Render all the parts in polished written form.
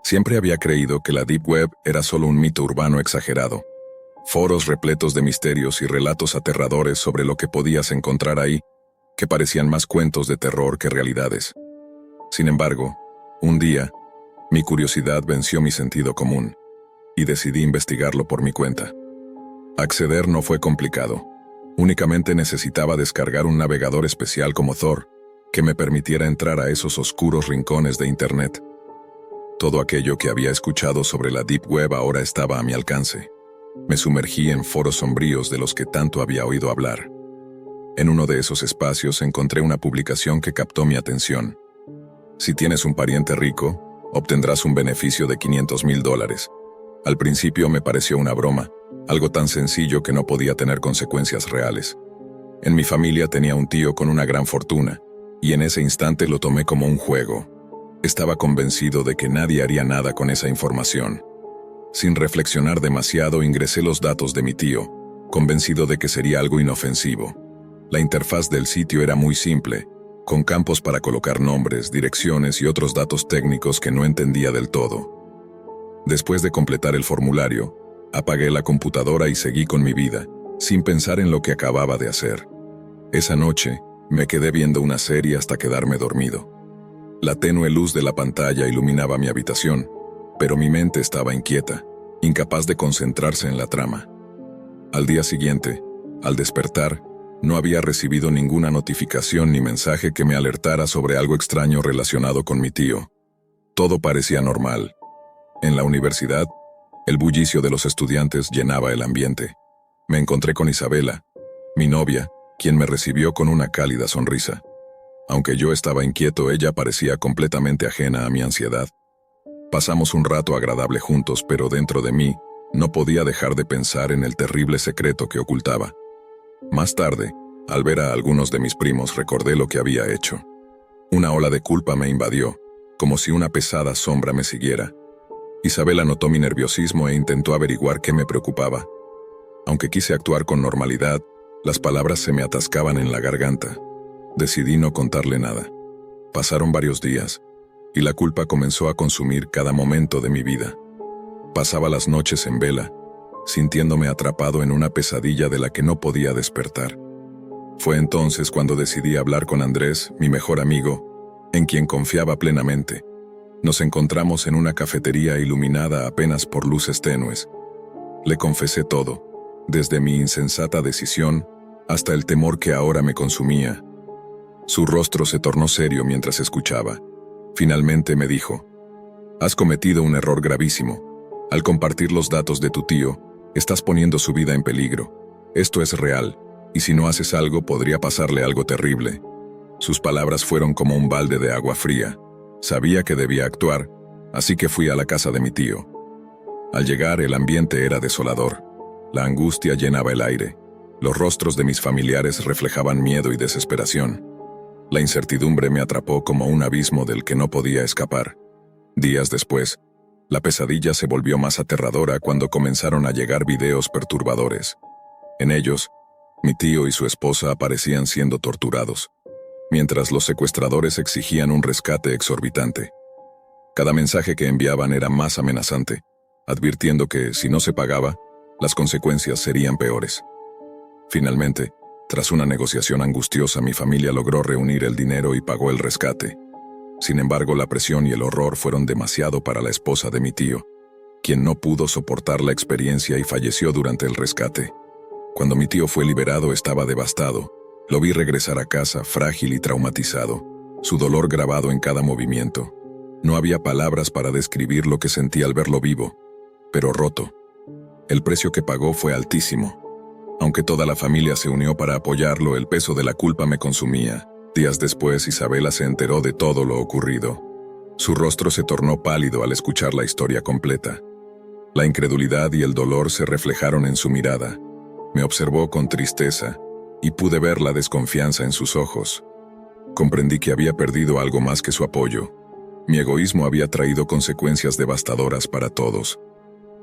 Siempre había creído que la Deep Web era solo un mito urbano exagerado. Foros repletos de misterios y relatos aterradores sobre lo que podías encontrar ahí, que parecían más cuentos de terror que realidades. Sin embargo, un día, mi curiosidad venció mi sentido común, y decidí investigarlo por mi cuenta. Acceder no fue complicado. Únicamente necesitaba descargar un navegador especial como Tor, que me permitiera entrar a esos oscuros rincones de Internet. Todo aquello que había escuchado sobre la Deep Web ahora estaba a mi alcance. Me sumergí en foros sombríos de los que tanto había oído hablar. En uno de esos espacios encontré una publicación que captó mi atención. Si tienes un pariente rico, obtendrás un beneficio de $500,000. Al principio me pareció una broma, algo tan sencillo que no podía tener consecuencias reales. En mi familia tenía un tío con una gran fortuna, y en ese instante lo tomé como un juego. Estaba convencido de que nadie haría nada con esa información. Sin reflexionar demasiado, ingresé los datos de mi tío, convencido de que sería algo inofensivo. La interfaz del sitio era muy simple, con campos para colocar nombres, direcciones y otros datos técnicos que no entendía del todo. Después de completar el formulario, apagué la computadora y seguí con mi vida, sin pensar en lo que acababa de hacer. Esa noche, me quedé viendo una serie hasta quedarme dormido. La tenue luz de la pantalla iluminaba mi habitación, pero mi mente estaba inquieta, incapaz de concentrarse en la trama. Al día siguiente, al despertar, no había recibido ninguna notificación ni mensaje que me alertara sobre algo extraño relacionado con mi tío. Todo parecía normal. En la universidad, el bullicio de los estudiantes llenaba el ambiente. Me encontré con Isabela, mi novia, quien me recibió con una cálida sonrisa. Aunque yo estaba inquieto, ella parecía completamente ajena a mi ansiedad. Pasamos un rato agradable juntos, pero dentro de mí, no podía dejar de pensar en el terrible secreto que ocultaba. Más tarde, al ver a algunos de mis primos, recordé lo que había hecho. Una ola de culpa me invadió, como si una pesada sombra me siguiera. Isabela notó mi nerviosismo e intentó averiguar qué me preocupaba. Aunque quise actuar con normalidad, las palabras se me atascaban en la garganta. Decidí no contarle nada. Pasaron varios días, y la culpa comenzó a consumir cada momento de mi vida. Pasaba las noches en vela, sintiéndome atrapado en una pesadilla de la que no podía despertar. Fue entonces cuando decidí hablar con Andrés, mi mejor amigo, en quien confiaba plenamente. Nos encontramos en una cafetería iluminada apenas por luces tenues. Le confesé todo, desde mi insensata decisión hasta el temor que ahora me consumía. Su rostro se tornó serio mientras escuchaba. Finalmente me dijo: «Has cometido un error gravísimo. Al compartir los datos de tu tío, estás poniendo su vida en peligro. Esto es real, y si no haces algo podría pasarle algo terrible». Sus palabras fueron como un balde de agua fría. Sabía que debía actuar, así que fui a la casa de mi tío. Al llegar, el ambiente era desolador. La angustia llenaba el aire. Los rostros de mis familiares reflejaban miedo y desesperación. La incertidumbre me atrapó como un abismo del que no podía escapar. Días después, la pesadilla se volvió más aterradora cuando comenzaron a llegar videos perturbadores. En ellos, mi tío y su esposa aparecían siendo torturados, mientras los secuestradores exigían un rescate exorbitante. Cada mensaje que enviaban era más amenazante, advirtiendo que, si no se pagaba, las consecuencias serían peores. Finalmente, tras una negociación angustiosa, mi familia logró reunir el dinero y pagó el rescate. Sin embargo, la presión y el horror fueron demasiado para la esposa de mi tío, quien no pudo soportar la experiencia y falleció durante el rescate. Cuando mi tío fue liberado, estaba devastado. Lo vi regresar a casa, frágil y traumatizado, su dolor grabado en cada movimiento. No había palabras para describir lo que sentí al verlo vivo, pero roto. El precio que pagó fue altísimo. Aunque toda la familia se unió para apoyarlo, el peso de la culpa me consumía. Días después, Isabela se enteró de todo lo ocurrido. Su rostro se tornó pálido al escuchar la historia completa. La incredulidad y el dolor se reflejaron en su mirada. Me observó con tristeza, y pude ver la desconfianza en sus ojos. Comprendí que había perdido algo más que su apoyo. Mi egoísmo había traído consecuencias devastadoras para todos.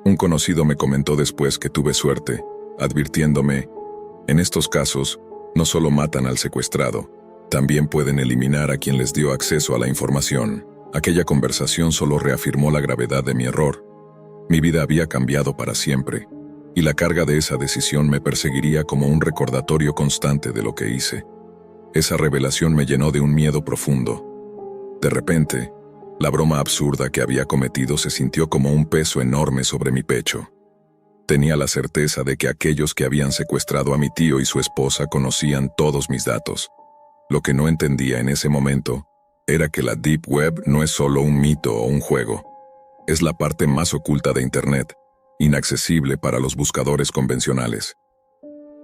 Un conocido me comentó después que tuve suerte, advirtiéndome: en estos casos, no solo matan al secuestrado, también pueden eliminar a quien les dio acceso a la información. Aquella conversación solo reafirmó la gravedad de mi error. Mi vida había cambiado para siempre, y la carga de esa decisión me perseguiría como un recordatorio constante de lo que hice. Esa revelación me llenó de un miedo profundo. De repente, la broma absurda que había cometido se sintió como un peso enorme sobre mi pecho. Tenía la certeza de que aquellos que habían secuestrado a mi tío y su esposa conocían todos mis datos. Lo que no entendía en ese momento era que la Deep Web no es solo un mito o un juego. Es la parte más oculta de Internet, inaccesible para los buscadores convencionales.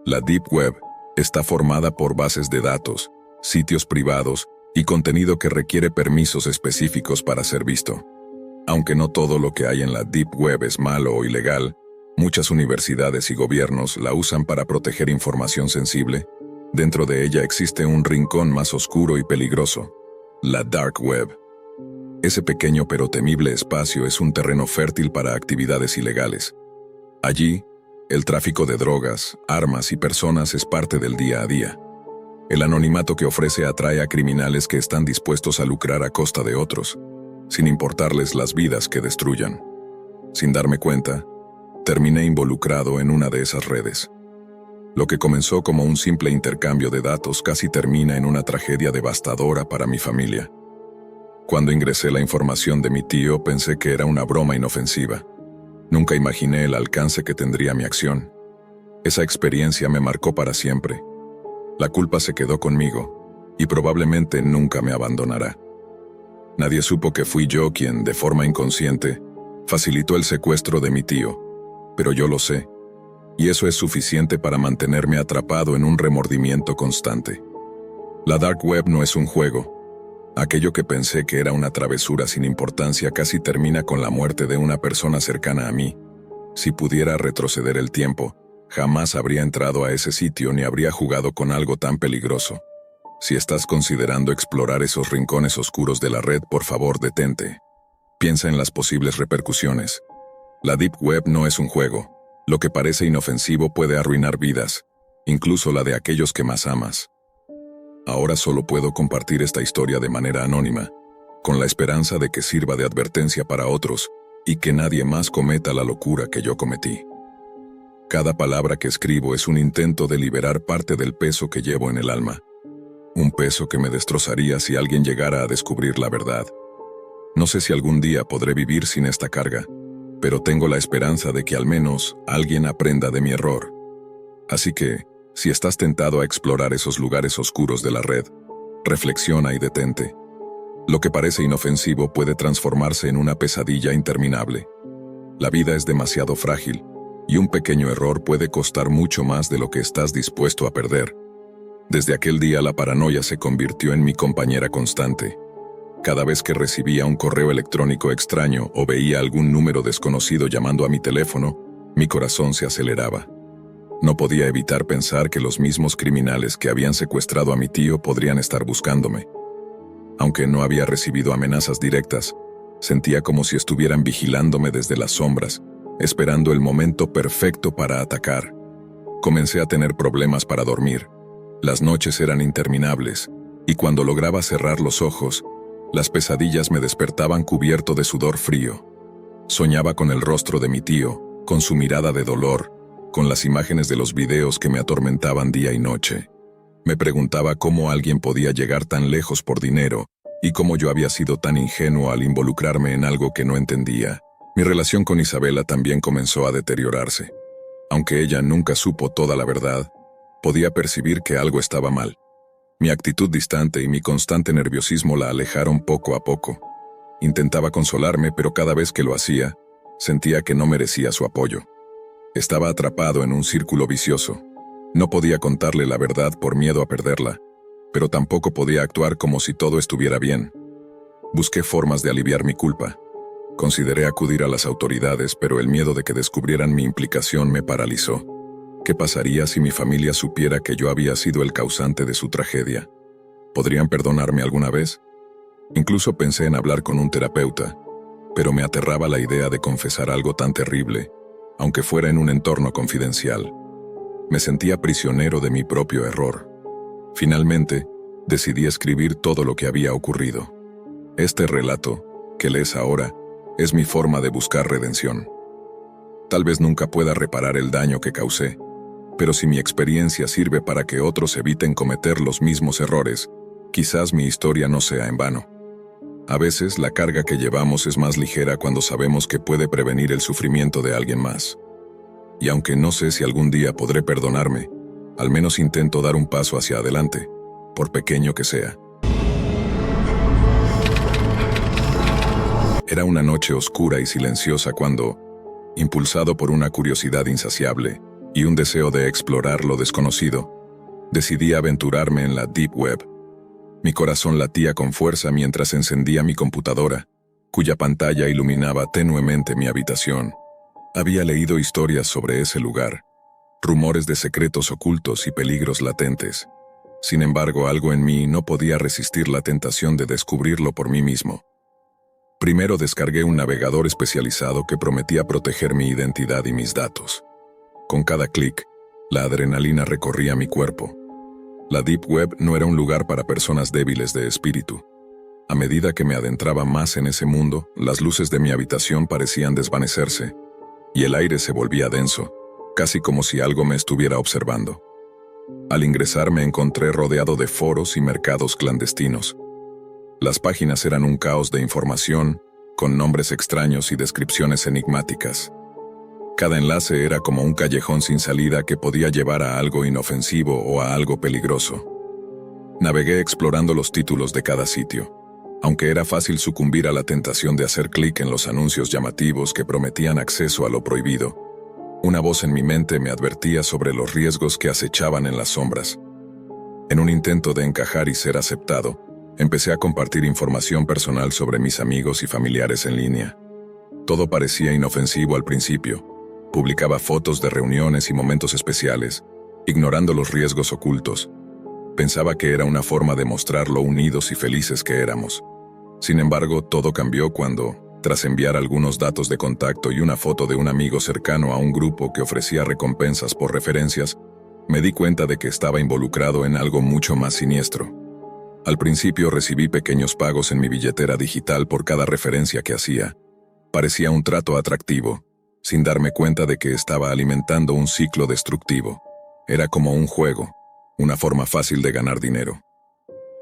La Deep Web está formada por bases de datos, sitios privados y contenido que requiere permisos específicos para ser visto. Aunque no todo lo que hay en la Deep Web es malo o ilegal, muchas universidades y gobiernos la usan para proteger información sensible. Dentro de ella existe un rincón más oscuro y peligroso, la Dark Web. Ese pequeño pero temible espacio es un terreno fértil para actividades ilegales. Allí, el tráfico de drogas, armas y personas es parte del día a día. El anonimato que ofrece atrae a criminales que están dispuestos a lucrar a costa de otros, sin importarles las vidas que destruyan. Sin darme cuenta, terminé involucrado en una de esas redes. Lo que comenzó como un simple intercambio de datos casi termina en una tragedia devastadora para mi familia. Cuando ingresé la información de mi tío, pensé que era una broma inofensiva. Nunca imaginé el alcance que tendría mi acción. Esa experiencia me marcó para siempre. La culpa se quedó conmigo, y probablemente nunca me abandonará. Nadie supo que fui yo quien, de forma inconsciente, facilitó el secuestro de mi tío, pero yo lo sé, y eso es suficiente para mantenerme atrapado en un remordimiento constante. La Dark Web no es un juego. Aquello que pensé que era una travesura sin importancia casi termina con la muerte de una persona cercana a mí. Si pudiera retroceder el tiempo, jamás habría entrado a ese sitio ni habría jugado con algo tan peligroso. Si estás considerando explorar esos rincones oscuros de la red, por favor detente. Piensa en las posibles repercusiones. La Deep Web no es un juego. Lo que parece inofensivo puede arruinar vidas, incluso la de aquellos que más amas. Ahora solo puedo compartir esta historia de manera anónima, con la esperanza de que sirva de advertencia para otros y que nadie más cometa la locura que yo cometí. Cada palabra que escribo es un intento de liberar parte del peso que llevo en el alma. Un peso que me destrozaría si alguien llegara a descubrir la verdad. No sé si algún día podré vivir sin esta carga, pero tengo la esperanza de que al menos alguien aprenda de mi error. Así que, si estás tentado a explorar esos lugares oscuros de la red, reflexiona y detente. Lo que parece inofensivo puede transformarse en una pesadilla interminable. La vida es demasiado frágil, y un pequeño error puede costar mucho más de lo que estás dispuesto a perder. Desde aquel día la paranoia se convirtió en mi compañera constante. Cada vez que recibía un correo electrónico extraño o veía algún número desconocido llamando a mi teléfono, mi corazón se aceleraba. No podía evitar pensar que los mismos criminales que habían secuestrado a mi tío podrían estar buscándome. Aunque no había recibido amenazas directas, sentía como si estuvieran vigilándome desde las sombras, esperando el momento perfecto para atacar. Comencé a tener problemas para dormir. Las noches eran interminables, y cuando lograba cerrar los ojos, las pesadillas me despertaban cubierto de sudor frío. Soñaba con el rostro de mi tío, con su mirada de dolor, con las imágenes de los videos que me atormentaban día y noche. Me preguntaba cómo alguien podía llegar tan lejos por dinero, y cómo yo había sido tan ingenuo al involucrarme en algo que no entendía. Mi relación con Isabela también comenzó a deteriorarse. Aunque ella nunca supo toda la verdad, podía percibir que algo estaba mal. Mi actitud distante y mi constante nerviosismo la alejaron poco a poco. Intentaba consolarme, pero cada vez que lo hacía, sentía que no merecía su apoyo. Estaba atrapado en un círculo vicioso. No podía contarle la verdad por miedo a perderla, pero tampoco podía actuar como si todo estuviera bien. Busqué formas de aliviar mi culpa. Consideré acudir a las autoridades, pero el miedo de que descubrieran mi implicación me paralizó. ¿Qué pasaría si mi familia supiera que yo había sido el causante de su tragedia? ¿Podrían perdonarme alguna vez? Incluso pensé en hablar con un terapeuta, pero me aterraba la idea de confesar algo tan terrible, aunque fuera en un entorno confidencial. Me sentía prisionero de mi propio error. Finalmente, decidí escribir todo lo que había ocurrido. Este relato, que lees ahora, es mi forma de buscar redención. Tal vez nunca pueda reparar el daño que causé, pero si mi experiencia sirve para que otros eviten cometer los mismos errores, quizás mi historia no sea en vano. A veces la carga que llevamos es más ligera cuando sabemos que puede prevenir el sufrimiento de alguien más. Y aunque no sé si algún día podré perdonarme, al menos intento dar un paso hacia adelante, por pequeño que sea. Era una noche oscura y silenciosa cuando, impulsado por una curiosidad insaciable y un deseo de explorar lo desconocido, decidí aventurarme en la Deep Web. Mi corazón latía con fuerza mientras encendía mi computadora, cuya pantalla iluminaba tenuemente mi habitación. Había leído historias sobre ese lugar, rumores de secretos ocultos y peligros latentes. Sin embargo, algo en mí no podía resistir la tentación de descubrirlo por mí mismo. Primero descargué un navegador especializado que prometía proteger mi identidad y mis datos. Con cada clic, la adrenalina recorría mi cuerpo. La Deep Web no era un lugar para personas débiles de espíritu. A medida que me adentraba más en ese mundo, las luces de mi habitación parecían desvanecerse, y el aire se volvía denso, casi como si algo me estuviera observando. Al ingresar me encontré rodeado de foros y mercados clandestinos. Las páginas eran un caos de información, con nombres extraños y descripciones enigmáticas. Cada enlace era como un callejón sin salida que podía llevar a algo inofensivo o a algo peligroso. Navegué explorando los títulos de cada sitio, aunque era fácil sucumbir a la tentación de hacer clic en los anuncios llamativos que prometían acceso a lo prohibido. Una voz en mi mente me advertía sobre los riesgos que acechaban en las sombras. En un intento de encajar y ser aceptado, empecé a compartir información personal sobre mis amigos y familiares en línea. Todo parecía inofensivo al principio. Publicaba fotos de reuniones y momentos especiales, ignorando los riesgos ocultos. Pensaba que era una forma de mostrar lo unidos y felices que éramos. Sin embargo, todo cambió cuando, tras enviar algunos datos de contacto y una foto de un amigo cercano a un grupo que ofrecía recompensas por referencias, me di cuenta de que estaba involucrado en algo mucho más siniestro. Al principio recibí pequeños pagos en mi billetera digital por cada referencia que hacía. Parecía un trato atractivo, sin darme cuenta de que estaba alimentando un ciclo destructivo. Era como un juego, una forma fácil de ganar dinero.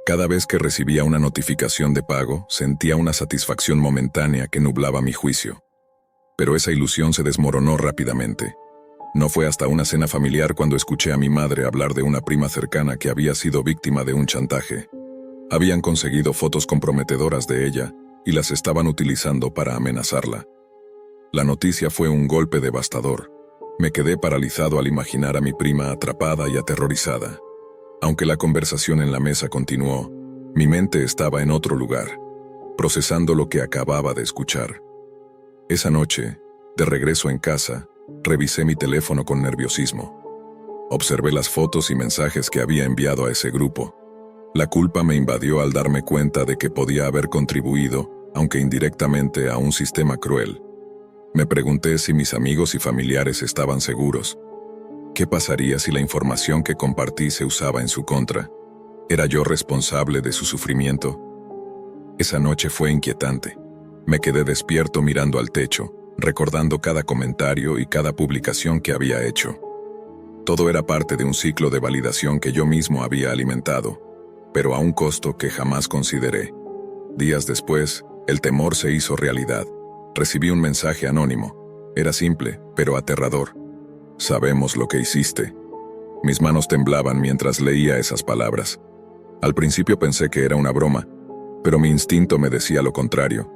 Cada vez que recibía una notificación de pago, sentía una satisfacción momentánea que nublaba mi juicio. Pero esa ilusión se desmoronó rápidamente. No fue hasta una cena familiar cuando escuché a mi madre hablar de una prima cercana que había sido víctima de un chantaje. Habían conseguido fotos comprometedoras de ella y las estaban utilizando para amenazarla. La noticia fue un golpe devastador. Me quedé paralizado al imaginar a mi prima atrapada y aterrorizada. Aunque la conversación en la mesa continuó, mi mente estaba en otro lugar, procesando lo que acababa de escuchar. Esa noche, de regreso en casa, revisé mi teléfono con nerviosismo. Observé las fotos y mensajes que había enviado a ese grupo. La culpa me invadió al darme cuenta de que podía haber contribuido, aunque indirectamente, a un sistema cruel. Me pregunté si mis amigos y familiares estaban seguros. ¿Qué pasaría si la información que compartí se usaba en su contra? ¿Era yo responsable de su sufrimiento? Esa noche fue inquietante. Me quedé despierto mirando al techo, recordando cada comentario y cada publicación que había hecho. Todo era parte de un ciclo de validación que yo mismo había alimentado, pero a un costo que jamás consideré. Días después, el temor se hizo realidad. Recibí un mensaje anónimo. Era simple, pero aterrador. Sabemos lo que hiciste. Mis manos temblaban mientras leía esas palabras. Al principio pensé que era una broma, pero mi instinto me decía lo contrario.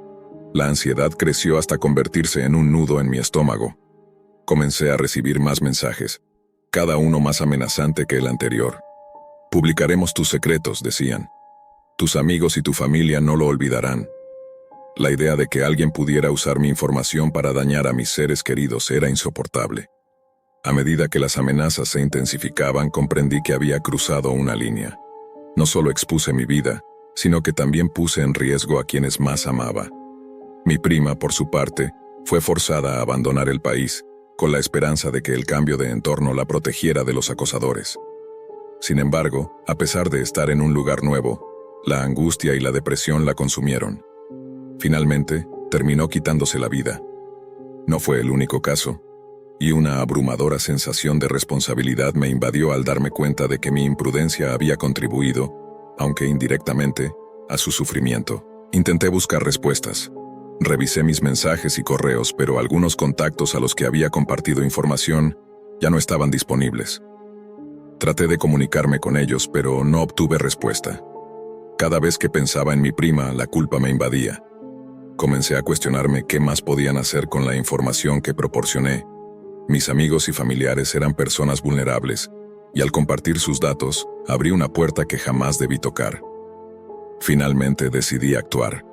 La ansiedad creció hasta convertirse en un nudo en mi estómago. Comencé a recibir más mensajes, cada uno más amenazante que el anterior. Publicaremos tus secretos, decían. Tus amigos y tu familia no lo olvidarán. La idea de que alguien pudiera usar mi información para dañar a mis seres queridos era insoportable. A medida que las amenazas se intensificaban, comprendí que había cruzado una línea. No solo expuse mi vida, sino que también puse en riesgo a quienes más amaba. Mi prima, por su parte, fue forzada a abandonar el país, con la esperanza de que el cambio de entorno la protegiera de los acosadores. Sin embargo, a pesar de estar en un lugar nuevo, La angustia y la depresión la consumieron. Finalmente, terminó quitándose la vida. No fue el único caso, y una abrumadora sensación de responsabilidad me invadió al darme cuenta de que mi imprudencia había contribuido, aunque indirectamente, a su sufrimiento. Intenté buscar respuestas. Revisé mis mensajes y correos, pero algunos contactos a los que había compartido información ya no estaban disponibles. Traté de comunicarme con ellos, pero no obtuve respuesta. Cada vez que pensaba en mi prima, la culpa me invadía. Comencé a cuestionarme qué más podían hacer con la información que proporcioné. Mis amigos y familiares eran personas vulnerables, y al compartir sus datos, abrí una puerta que jamás debí tocar. Finalmente decidí actuar.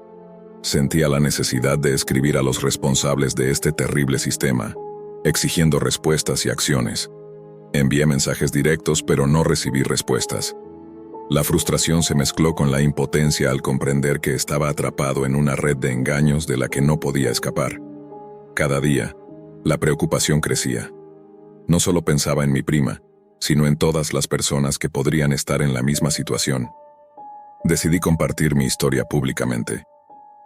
Sentía la necesidad de escribir a los responsables de este terrible sistema, exigiendo respuestas y acciones. Envié mensajes directos, pero no recibí respuestas. La frustración se mezcló con la impotencia al comprender que estaba atrapado en una red de engaños de la que no podía escapar. Cada día, la preocupación crecía. No solo pensaba en mi prima, sino en todas las personas que podrían estar en la misma situación. Decidí compartir mi historia públicamente.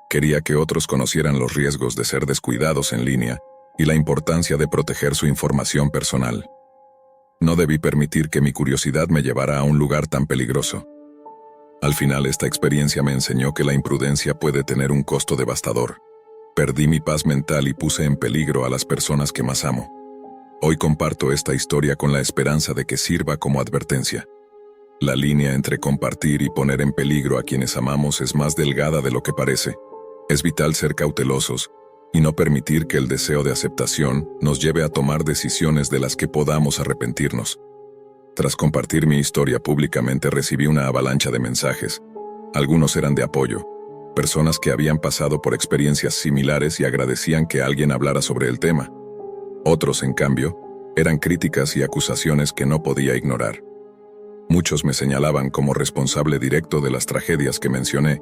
Quería que otros conocieran los riesgos de ser descuidados en línea y la importancia de proteger su información personal. No debí permitir que mi curiosidad me llevara a un lugar tan peligroso. Al final, esta experiencia me enseñó que la imprudencia puede tener un costo devastador. Perdí mi paz mental y puse en peligro a las personas que más amo. Hoy comparto esta historia con la esperanza de que sirva como advertencia. La línea entre compartir y poner en peligro a quienes amamos es más delgada de lo que parece. Es vital ser cautelosos y no permitir que el deseo de aceptación nos lleve a tomar decisiones de las que podamos arrepentirnos. Tras compartir mi historia públicamente recibí una avalancha de mensajes. Algunos eran de apoyo, personas que habían pasado por experiencias similares y agradecían que alguien hablara sobre el tema. Otros, en cambio, eran críticas y acusaciones que no podía ignorar. Muchos me señalaban como responsable directo de las tragedias que mencioné,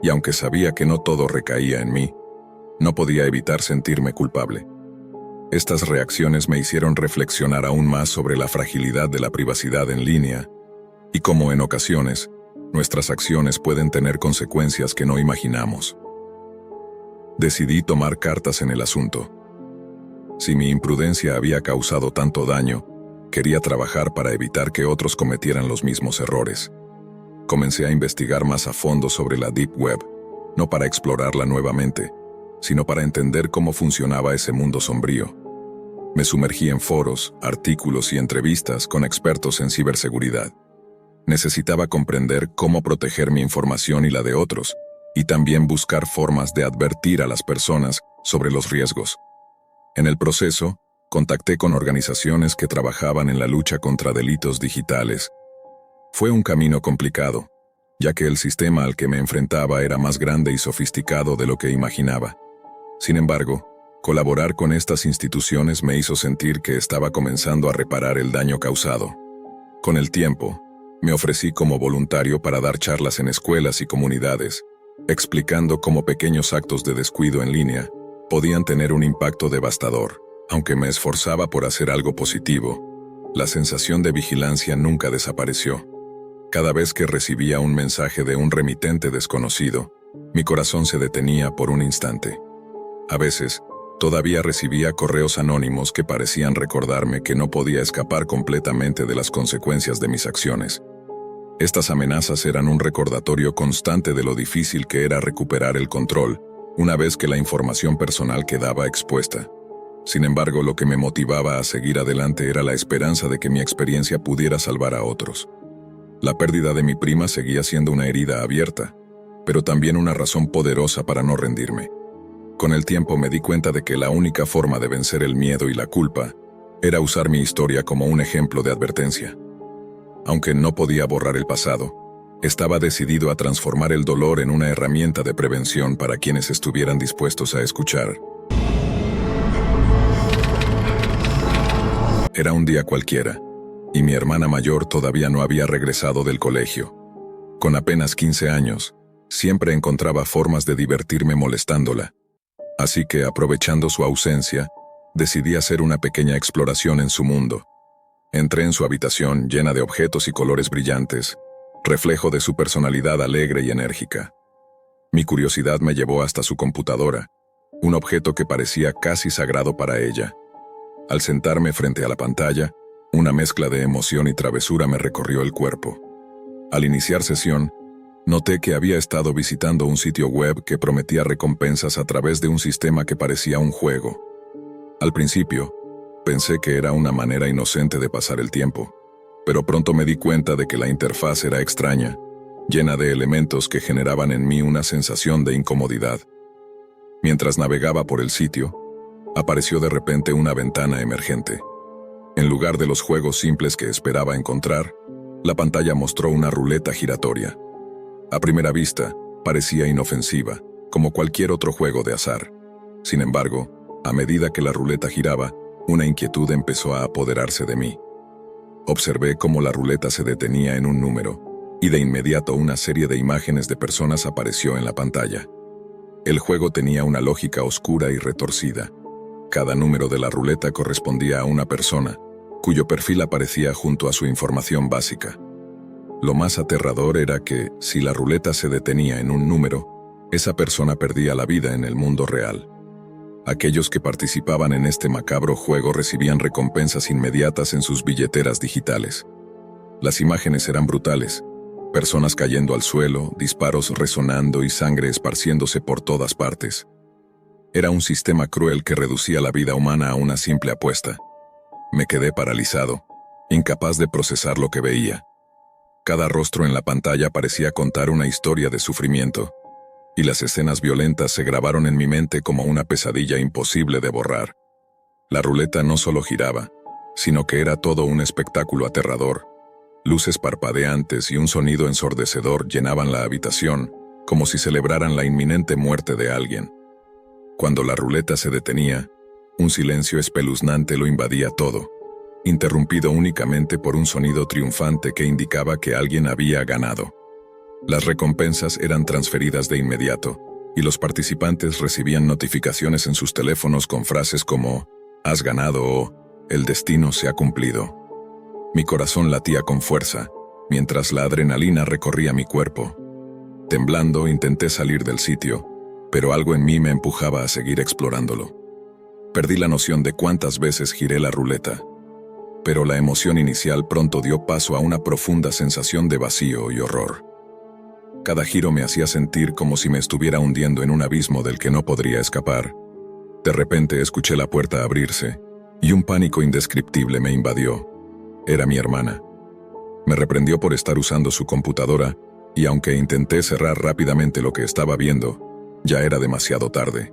y aunque sabía que no todo recaía en mí, no podía evitar sentirme culpable. Estas reacciones me hicieron reflexionar aún más sobre la fragilidad de la privacidad en línea y cómo en ocasiones nuestras acciones pueden tener consecuencias que no imaginamos. Decidí tomar cartas en el asunto. Si mi imprudencia había causado tanto daño, quería trabajar para evitar que otros cometieran los mismos errores. Comencé a investigar más a fondo sobre la Deep Web, no para explorarla nuevamente, sino para entender cómo funcionaba ese mundo sombrío. Me sumergí en foros, artículos y entrevistas con expertos en ciberseguridad. Necesitaba comprender cómo proteger mi información y la de otros, y también buscar formas de advertir a las personas sobre los riesgos. En el proceso, contacté con organizaciones que trabajaban en la lucha contra delitos digitales. Fue un camino complicado, ya que el sistema al que me enfrentaba era más grande y sofisticado de lo que imaginaba. Sin embargo, colaborar con estas instituciones me hizo sentir que estaba comenzando a reparar el daño causado. Con el tiempo, me ofrecí como voluntario para dar charlas en escuelas y comunidades, explicando cómo pequeños actos de descuido en línea podían tener un impacto devastador. Aunque me esforzaba por hacer algo positivo, la sensación de vigilancia nunca desapareció. Cada vez que recibía un mensaje de un remitente desconocido, mi corazón se detenía por un instante. A veces, todavía recibía correos anónimos que parecían recordarme que no podía escapar completamente de las consecuencias de mis acciones. Estas amenazas eran un recordatorio constante de lo difícil que era recuperar el control una vez que la información personal quedaba expuesta. Sin embargo, lo que me motivaba a seguir adelante era la esperanza de que mi experiencia pudiera salvar a otros. La pérdida de mi prima seguía siendo una herida abierta, pero también una razón poderosa para no rendirme. Con el tiempo me di cuenta de que la única forma de vencer el miedo y la culpa era usar mi historia como un ejemplo de advertencia. Aunque no podía borrar el pasado, estaba decidido a transformar el dolor en una herramienta de prevención para quienes estuvieran dispuestos a escuchar. Era un día cualquiera, y mi hermana mayor todavía no había regresado del colegio. Con apenas 15 años, siempre encontraba formas de divertirme molestándola. Así que, aprovechando su ausencia, decidí hacer una pequeña exploración en su mundo. Entré en su habitación llena de objetos y colores brillantes, reflejo de su personalidad alegre y enérgica. Mi curiosidad me llevó hasta su computadora, un objeto que parecía casi sagrado para ella. Al sentarme frente a la pantalla, una mezcla de emoción y travesura me recorrió el cuerpo. Al iniciar sesión, noté que había estado visitando un sitio web que prometía recompensas a través de un sistema que parecía un juego. Al principio, pensé que era una manera inocente de pasar el tiempo, pero pronto me di cuenta de que la interfaz era extraña, llena de elementos que generaban en mí una sensación de incomodidad. Mientras navegaba por el sitio, apareció de repente una ventana emergente. En lugar de los juegos simples que esperaba encontrar, la pantalla mostró una ruleta giratoria. A primera vista, parecía inofensiva, como cualquier otro juego de azar. Sin embargo, a medida que la ruleta giraba, una inquietud empezó a apoderarse de mí. Observé cómo la ruleta se detenía en un número, y de inmediato una serie de imágenes de personas apareció en la pantalla. El juego tenía una lógica oscura y retorcida. Cada número de la ruleta correspondía a una persona, cuyo perfil aparecía junto a su información básica. Lo más aterrador era que, si la ruleta se detenía en un número, esa persona perdía la vida en el mundo real. Aquellos que participaban en este macabro juego recibían recompensas inmediatas en sus billeteras digitales. Las imágenes eran brutales: personas cayendo al suelo, disparos resonando y sangre esparciéndose por todas partes. Era un sistema cruel que reducía la vida humana a una simple apuesta. Me quedé paralizado, incapaz de procesar lo que veía. Cada rostro en la pantalla parecía contar una historia de sufrimiento, y las escenas violentas se grabaron en mi mente como una pesadilla imposible de borrar. La ruleta no solo giraba, sino que era todo un espectáculo aterrador. Luces parpadeantes y un sonido ensordecedor llenaban la habitación, como si celebraran la inminente muerte de alguien. Cuando la ruleta se detenía, un silencio espeluznante lo invadía todo, interrumpido únicamente por un sonido triunfante que indicaba que alguien había ganado. Las recompensas eran transferidas de inmediato, y los participantes recibían notificaciones en sus teléfonos con frases como «Has ganado» o «El destino se ha cumplido». Mi corazón latía con fuerza, mientras la adrenalina recorría mi cuerpo. Temblando, intenté salir del sitio, pero algo en mí me empujaba a seguir explorándolo. Perdí la noción de cuántas veces giré la ruleta, pero la emoción inicial pronto dio paso a una profunda sensación de vacío y horror. Cada giro me hacía sentir como si me estuviera hundiendo en un abismo del que no podría escapar. De repente escuché la puerta abrirse, y un pánico indescriptible me invadió. Era mi hermana. Me reprendió por estar usando su computadora, y aunque intenté cerrar rápidamente lo que estaba viendo, ya era demasiado tarde.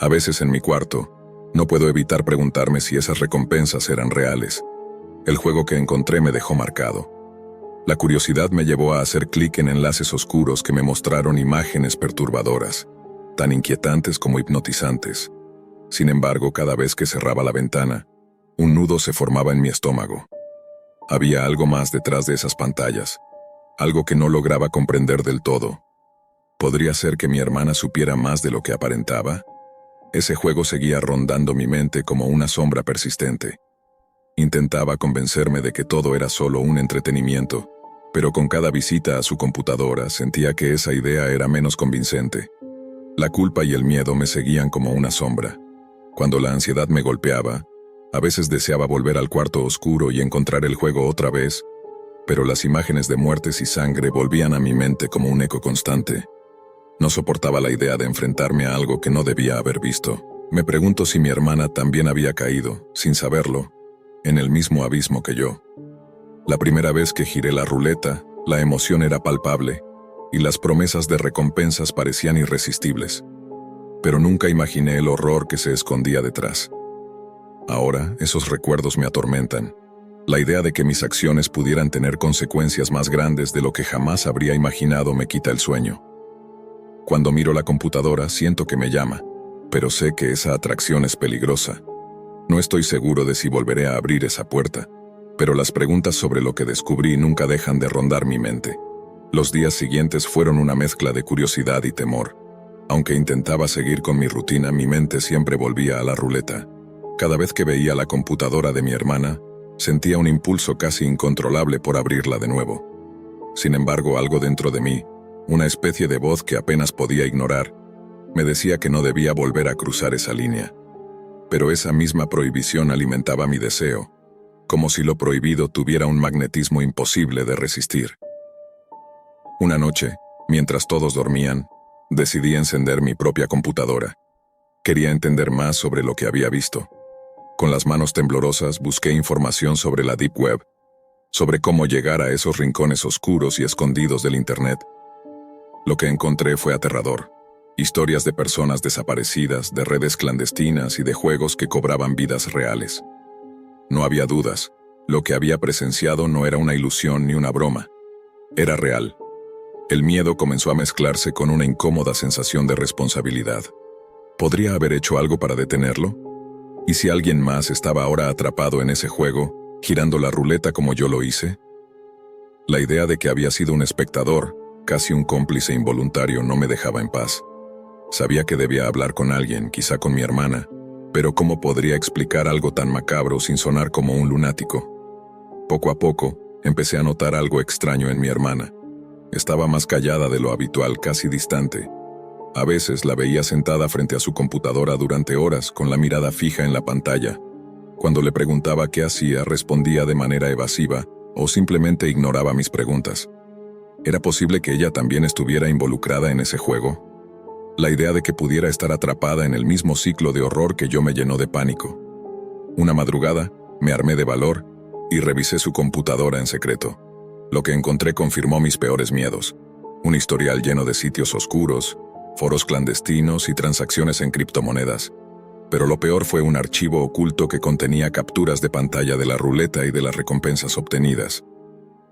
A veces en mi cuarto, no puedo evitar preguntarme si esas recompensas eran reales. El juego que encontré me dejó marcado. La curiosidad me llevó a hacer clic en enlaces oscuros que me mostraron imágenes perturbadoras, tan inquietantes como hipnotizantes. Sin embargo, cada vez que cerraba la ventana, un nudo se formaba en mi estómago. Había algo más detrás de esas pantallas, algo que no lograba comprender del todo. ¿Podría ser que mi hermana supiera más de lo que aparentaba? Ese juego seguía rondando mi mente como una sombra persistente. Intentaba convencerme de que todo era solo un entretenimiento, pero con cada visita a su computadora sentía que esa idea era menos convincente. La culpa y el miedo me seguían como una sombra. Cuando la ansiedad me golpeaba, a veces deseaba volver al cuarto oscuro y encontrar el juego otra vez, pero las imágenes de muertes y sangre volvían a mi mente como un eco constante. No soportaba la idea de enfrentarme a algo que no debía haber visto. Me pregunto si mi hermana también había caído, sin saberlo, en el mismo abismo que yo. La primera vez que giré la ruleta, la emoción era palpable, y las promesas de recompensas parecían irresistibles. Pero nunca imaginé el horror que se escondía detrás. Ahora, esos recuerdos me atormentan. La idea de que mis acciones pudieran tener consecuencias más grandes de lo que jamás habría imaginado me quita el sueño. Cuando miro la computadora, siento que me llama, pero sé que esa atracción es peligrosa. No estoy seguro de si volveré a abrir esa puerta, pero las preguntas sobre lo que descubrí nunca dejan de rondar mi mente. Los días siguientes fueron una mezcla de curiosidad y temor. Aunque intentaba seguir con mi rutina, mi mente siempre volvía a la ruleta. Cada vez que veía la computadora de mi hermana, sentía un impulso casi incontrolable por abrirla de nuevo. Sin embargo, algo dentro de mí, una especie de voz que apenas podía ignorar, me decía que no debía volver a cruzar esa línea. Pero esa misma prohibición alimentaba mi deseo, como si lo prohibido tuviera un magnetismo imposible de resistir. Una noche, mientras todos dormían, decidí encender mi propia computadora. Quería entender más sobre lo que había visto. Con las manos temblorosas busqué información sobre la Deep Web, sobre cómo llegar a esos rincones oscuros y escondidos del Internet. Lo que encontré fue aterrador. Historias de personas desaparecidas, de redes clandestinas y de juegos que cobraban vidas reales. No había dudas, lo que había presenciado no era una ilusión ni una broma. Era real. El miedo comenzó a mezclarse con una incómoda sensación de responsabilidad. ¿Podría haber hecho algo para detenerlo? ¿Y si alguien más estaba ahora atrapado en ese juego, girando la ruleta como yo lo hice? La idea de que había sido un espectador, casi un cómplice involuntario, no me dejaba en paz. Sabía que debía hablar con alguien, quizá con mi hermana, pero ¿cómo podría explicar algo tan macabro sin sonar como un lunático? Poco a poco, empecé a notar algo extraño en mi hermana. Estaba más callada de lo habitual, casi distante. A veces la veía sentada frente a su computadora durante horas, con la mirada fija en la pantalla. Cuando le preguntaba qué hacía, respondía de manera evasiva o simplemente ignoraba mis preguntas. ¿Era posible que ella también estuviera involucrada en ese juego? La idea de que pudiera estar atrapada en el mismo ciclo de horror que yo me llenó de pánico. Una madrugada, me armé de valor y revisé su computadora en secreto. Lo que encontré confirmó mis peores miedos. Un historial lleno de sitios oscuros, foros clandestinos y transacciones en criptomonedas. Pero lo peor fue un archivo oculto que contenía capturas de pantalla de la ruleta y de las recompensas obtenidas.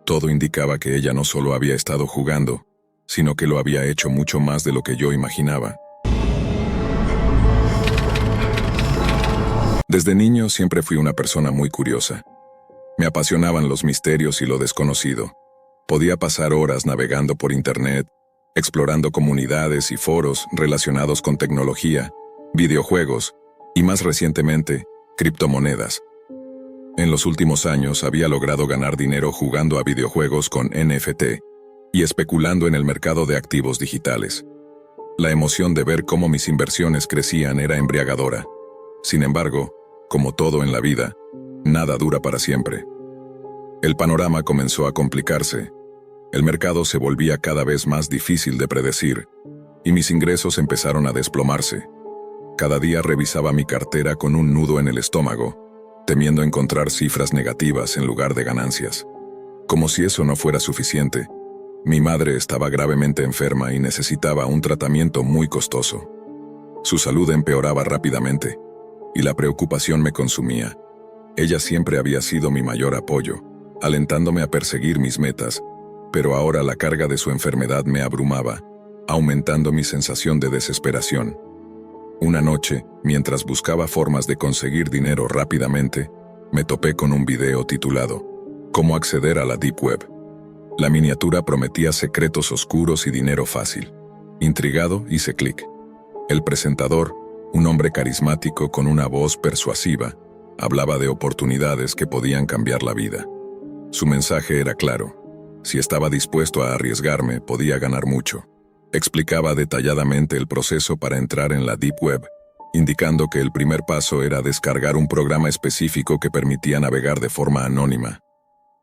Todo indicaba que ella no solo había estado jugando, sino que lo había hecho mucho más de lo que yo imaginaba. Desde niño siempre fui una persona muy curiosa. Me apasionaban los misterios y lo desconocido. Podía pasar horas navegando por Internet, explorando comunidades y foros relacionados con tecnología, videojuegos y, más recientemente, criptomonedas. En los últimos años había logrado ganar dinero jugando a videojuegos con NFT y especulando en el mercado de activos digitales. La emoción de ver cómo mis inversiones crecían era embriagadora. Sin embargo, como todo en la vida, nada dura para siempre. El panorama comenzó a complicarse. El mercado se volvía cada vez más difícil de predecir, y mis ingresos empezaron a desplomarse. Cada día revisaba mi cartera con un nudo en el estómago, temiendo encontrar cifras negativas en lugar de ganancias. Como si eso no fuera suficiente, mi madre estaba gravemente enferma y necesitaba un tratamiento muy costoso. Su salud empeoraba rápidamente, y la preocupación me consumía. Ella siempre había sido mi mayor apoyo, alentándome a perseguir mis metas, pero ahora la carga de su enfermedad me abrumaba, aumentando mi sensación de desesperación. Una noche, mientras buscaba formas de conseguir dinero rápidamente, me topé con un video titulado «Cómo acceder a la Deep Web». La miniatura prometía secretos oscuros y dinero fácil. Intrigado, hice clic. El presentador, un hombre carismático con una voz persuasiva, hablaba de oportunidades que podían cambiar la vida. Su mensaje era claro. Si estaba dispuesto a arriesgarme, podía ganar mucho. Explicaba detalladamente el proceso para entrar en la Deep Web, indicando que el primer paso era descargar un programa específico que permitía navegar de forma anónima.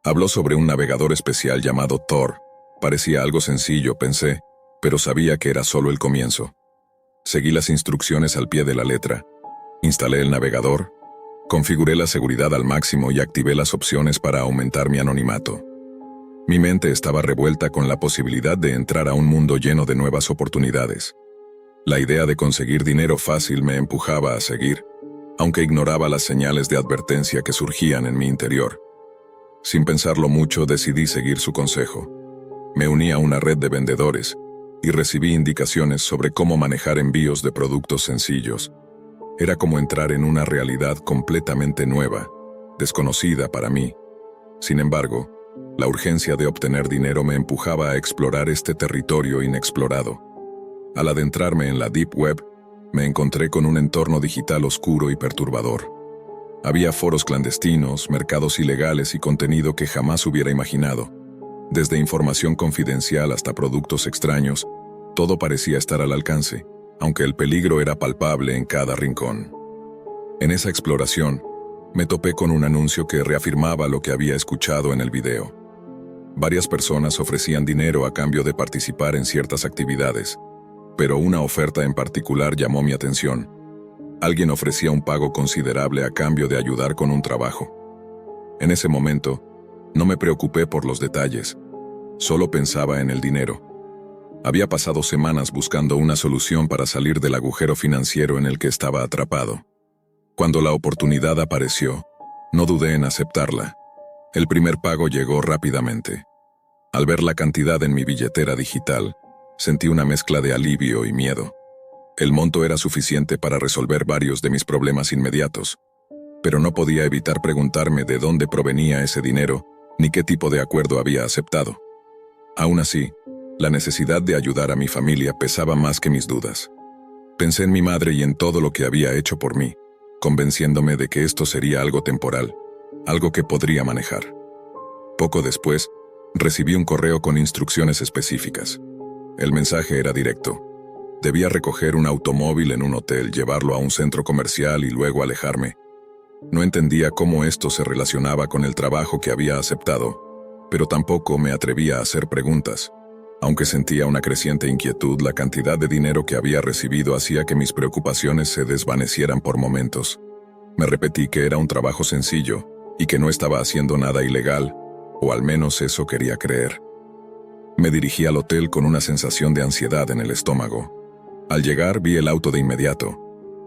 Habló sobre un navegador especial llamado Tor. Parecía algo sencillo, pensé, pero sabía que era solo el comienzo. Seguí las instrucciones al pie de la letra. Instalé el navegador, configuré la seguridad al máximo y activé las opciones para aumentar mi anonimato. Mi mente estaba revuelta con la posibilidad de entrar a un mundo lleno de nuevas oportunidades. La idea de conseguir dinero fácil me empujaba a seguir, aunque ignoraba las señales de advertencia que surgían en mi interior. Sin pensarlo mucho, decidí seguir su consejo. Me uní a una red de vendedores y recibí indicaciones sobre cómo manejar envíos de productos sencillos. Era como entrar en una realidad completamente nueva, desconocida para mí. Sin embargo, la urgencia de obtener dinero me empujaba a explorar este territorio inexplorado. Al adentrarme en la Deep Web, me encontré con un entorno digital oscuro y perturbador. Había foros clandestinos, mercados ilegales y contenido que jamás hubiera imaginado. Desde información confidencial hasta productos extraños, todo parecía estar al alcance, aunque el peligro era palpable en cada rincón. En esa exploración, me topé con un anuncio que reafirmaba lo que había escuchado en el video. Varias personas ofrecían dinero a cambio de participar en ciertas actividades, pero una oferta en particular llamó mi atención. Alguien ofrecía un pago considerable a cambio de ayudar con un trabajo. En ese momento, no me preocupé por los detalles, solo pensaba en el dinero. Había pasado semanas buscando una solución para salir del agujero financiero en el que estaba atrapado. Cuando la oportunidad apareció, no dudé en aceptarla. El primer pago llegó rápidamente. Al ver la cantidad en mi billetera digital, sentí una mezcla de alivio y miedo. El monto era suficiente para resolver varios de mis problemas inmediatos, pero no podía evitar preguntarme de dónde provenía ese dinero ni qué tipo de acuerdo había aceptado. Aún así, la necesidad de ayudar a mi familia pesaba más que mis dudas. Pensé en mi madre y en todo lo que había hecho por mí, convenciéndome de que esto sería algo temporal, algo que podría manejar. Poco después, recibí un correo con instrucciones específicas. El mensaje era directo. Debía recoger un automóvil en un hotel, llevarlo a un centro comercial y luego alejarme. No entendía cómo esto se relacionaba con el trabajo que había aceptado, pero tampoco me atrevía a hacer preguntas. Aunque sentía una creciente inquietud, la cantidad de dinero que había recibido hacía que mis preocupaciones se desvanecieran por momentos. Me repetí que era un trabajo sencillo y que no estaba haciendo nada ilegal, o al menos eso quería creer. Me dirigí al hotel con una sensación de ansiedad en el estómago. Al llegar vi el auto de inmediato.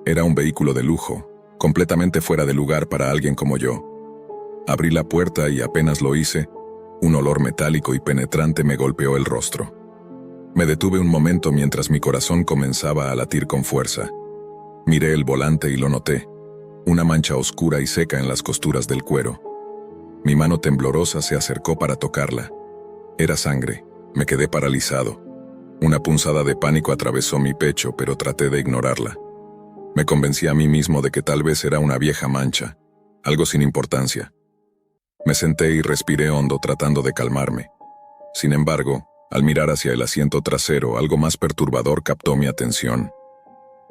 Era un vehículo de lujo, completamente fuera de lugar para alguien como yo. Abrí la puerta y apenas lo hice, un olor metálico y penetrante me golpeó el rostro. Me detuve un momento mientras mi corazón comenzaba a latir con fuerza. Miré el volante y lo noté, una mancha oscura y seca en las costuras del cuero. Mi mano temblorosa se acercó para tocarla. Era sangre. Me quedé paralizado. Una punzada de pánico atravesó mi pecho, pero traté de ignorarla. Me convencí a mí mismo de que tal vez era una vieja mancha, algo sin importancia. Me senté y respiré hondo tratando de calmarme. Sin embargo, al mirar hacia el asiento trasero, algo más perturbador captó mi atención.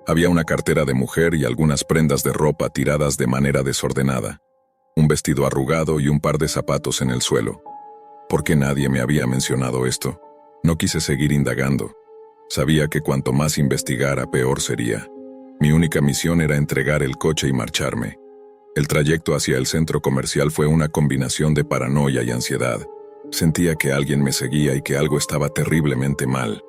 Había una cartera de mujer y algunas prendas de ropa tiradas de manera desordenada, un vestido arrugado y un par de zapatos en el suelo. ¿Por qué nadie me había mencionado esto? No quise seguir indagando. Sabía que cuanto más investigara, peor sería. Mi única misión era entregar el coche y marcharme. El trayecto hacia el centro comercial fue una combinación de paranoia y ansiedad. Sentía que alguien me seguía y que algo estaba terriblemente mal.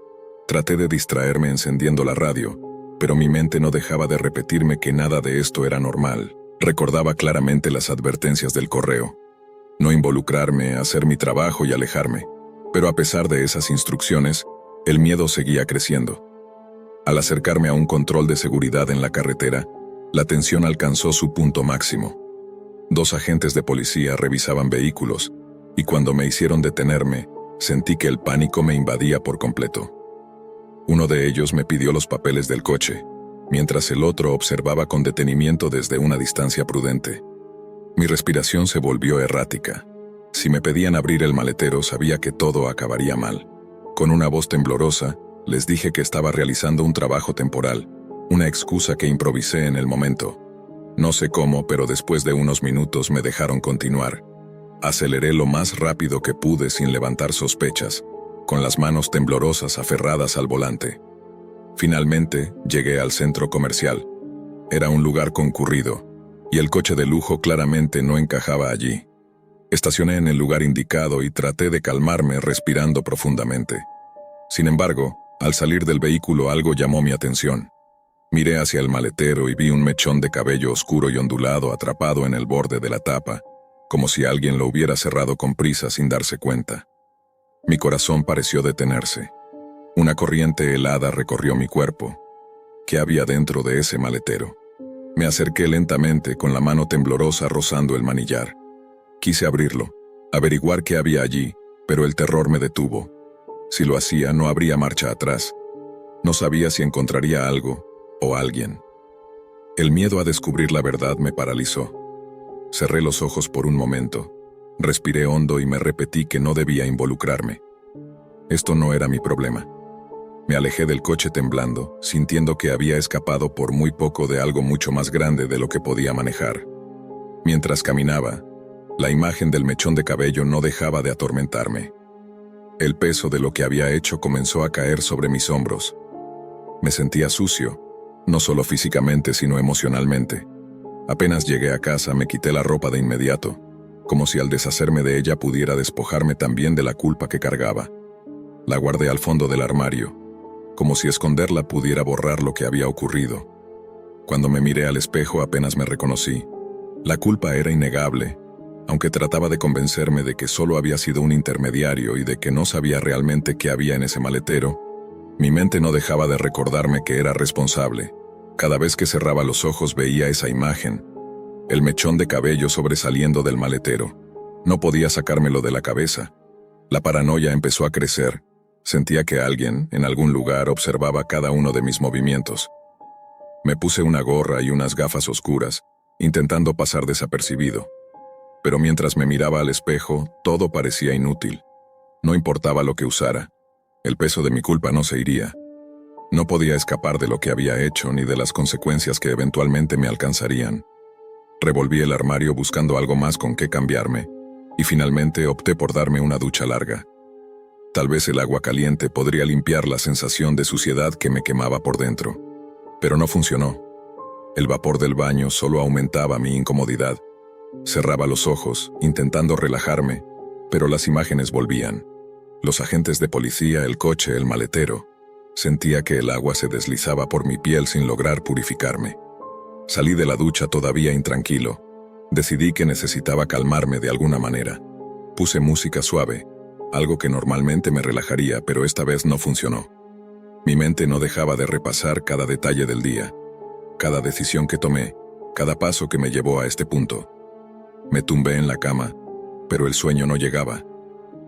Traté de distraerme encendiendo la radio, pero mi mente no dejaba de repetirme que nada de esto era normal. Recordaba claramente las advertencias del correo. No involucrarme, hacer mi trabajo y alejarme. Pero a pesar de esas instrucciones, el miedo seguía creciendo. Al acercarme a un control de seguridad en la carretera, la tensión alcanzó su punto máximo. 2 agentes de policía revisaban vehículos, y cuando me hicieron detenerme, sentí que el pánico me invadía por completo. Uno de ellos me pidió los papeles del coche, mientras el otro observaba con detenimiento desde una distancia prudente. Mi respiración se volvió errática. Si me pedían abrir el maletero, sabía que todo acabaría mal. Con una voz temblorosa, les dije que estaba realizando un trabajo temporal, una excusa que improvisé en el momento. No sé cómo, pero después de unos minutos me dejaron continuar. Aceleré lo más rápido que pude sin levantar sospechas, con las manos temblorosas aferradas al volante. Finalmente, llegué al centro comercial. Era un lugar concurrido, y el coche de lujo claramente no encajaba allí. Estacioné en el lugar indicado y traté de calmarme respirando profundamente. Sin embargo, al salir del vehículo algo llamó mi atención. Miré hacia el maletero y vi un mechón de cabello oscuro y ondulado atrapado en el borde de la tapa, como si alguien lo hubiera cerrado con prisa sin darse cuenta. Mi corazón pareció detenerse. Una corriente helada recorrió mi cuerpo. ¿Qué había dentro de ese maletero? Me acerqué lentamente con la mano temblorosa rozando el manillar. Quise abrirlo, averiguar qué había allí, pero el terror me detuvo. Si lo hacía, no habría marcha atrás. No sabía si encontraría algo o alguien. El miedo a descubrir la verdad me paralizó. Cerré los ojos por un momento. Respiré hondo y me repetí que no debía involucrarme. Esto no era mi problema. Me alejé del coche temblando, sintiendo que había escapado por muy poco de algo mucho más grande de lo que podía manejar. Mientras caminaba, la imagen del mechón de cabello no dejaba de atormentarme. El peso de lo que había hecho comenzó a caer sobre mis hombros. Me sentía sucio, no solo físicamente sino emocionalmente. Apenas llegué a casa me quité la ropa de inmediato, como si al deshacerme de ella pudiera despojarme también de la culpa que cargaba. La guardé al fondo del armario, como si esconderla pudiera borrar lo que había ocurrido. Cuando me miré al espejo apenas me reconocí. La culpa era innegable, aunque trataba de convencerme de que solo había sido un intermediario y de que no sabía realmente qué había en ese maletero. Mi mente no dejaba de recordarme que era responsable. Cada vez que cerraba los ojos veía esa imagen, el mechón de cabello sobresaliendo del maletero. No podía sacármelo de la cabeza. La paranoia empezó a crecer. Sentía que alguien, en algún lugar, observaba cada uno de mis movimientos. Me puse una gorra y unas gafas oscuras, intentando pasar desapercibido. Pero mientras me miraba al espejo, todo parecía inútil. No importaba lo que usara. El peso de mi culpa no se iría. No podía escapar de lo que había hecho ni de las consecuencias que eventualmente me alcanzarían. Revolví el armario buscando algo más con qué cambiarme, y finalmente opté por darme una ducha larga. Tal vez el agua caliente podría limpiar la sensación de suciedad que me quemaba por dentro. Pero no funcionó. El vapor del baño solo aumentaba mi incomodidad. Cerraba los ojos, intentando relajarme, pero las imágenes volvían. Los agentes de policía, el coche, el maletero. Sentía que el agua se deslizaba por mi piel sin lograr purificarme. Salí de la ducha todavía intranquilo. Decidí que necesitaba calmarme de alguna manera. Puse música suave, algo que normalmente me relajaría, pero esta vez no funcionó. Mi mente no dejaba de repasar cada detalle del día, cada decisión que tomé, cada paso que me llevó a este punto. Me tumbé en la cama, pero el sueño no llegaba.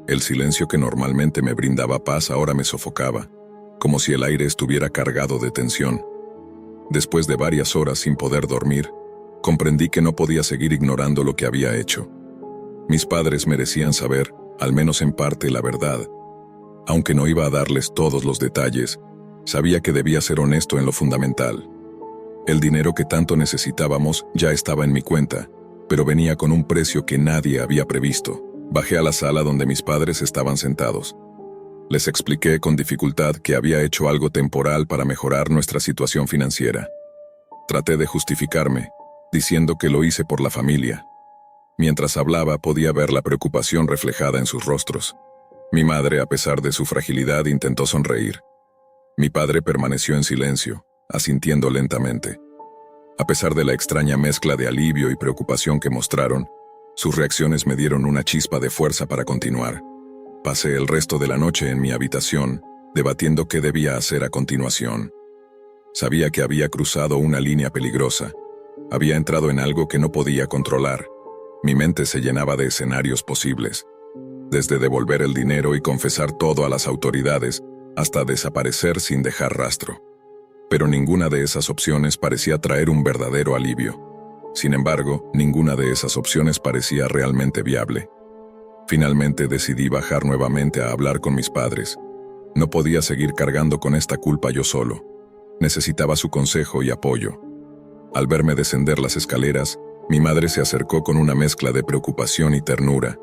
El silencio que normalmente me brindaba paz ahora me sofocaba, como si el aire estuviera cargado de tensión. Después de varias horas sin poder dormir, comprendí que no podía seguir ignorando lo que había hecho. Mis padres merecían saber, al menos en parte, la verdad. Aunque no iba a darles todos los detalles, sabía que debía ser honesto en lo fundamental. El dinero que tanto necesitábamos ya estaba en mi cuenta, pero venía con un precio que nadie había previsto. Bajé a la sala donde mis padres estaban sentados. Les expliqué con dificultad que había hecho algo temporal para mejorar nuestra situación financiera. Traté de justificarme, diciendo que lo hice por la familia. Mientras hablaba podía ver la preocupación reflejada en sus rostros. Mi madre, a pesar de su fragilidad, intentó sonreír. Mi padre permaneció en silencio, asintiendo lentamente. A pesar de la extraña mezcla de alivio y preocupación que mostraron, sus reacciones me dieron una chispa de fuerza para continuar. Pasé el resto de la noche en mi habitación, debatiendo qué debía hacer a continuación. Sabía que había cruzado una línea peligrosa. Había entrado en algo que no podía controlar. Mi mente se llenaba de escenarios posibles. Desde devolver el dinero y confesar todo a las autoridades, hasta desaparecer sin dejar rastro. Pero ninguna de esas opciones parecía traer un verdadero alivio. Sin embargo, ninguna de esas opciones parecía realmente viable. Finalmente decidí bajar nuevamente a hablar con mis padres. No podía seguir cargando con esta culpa yo solo. Necesitaba su consejo y apoyo. Al verme descender las escaleras, mi madre se acercó con una mezcla de preocupación y ternura,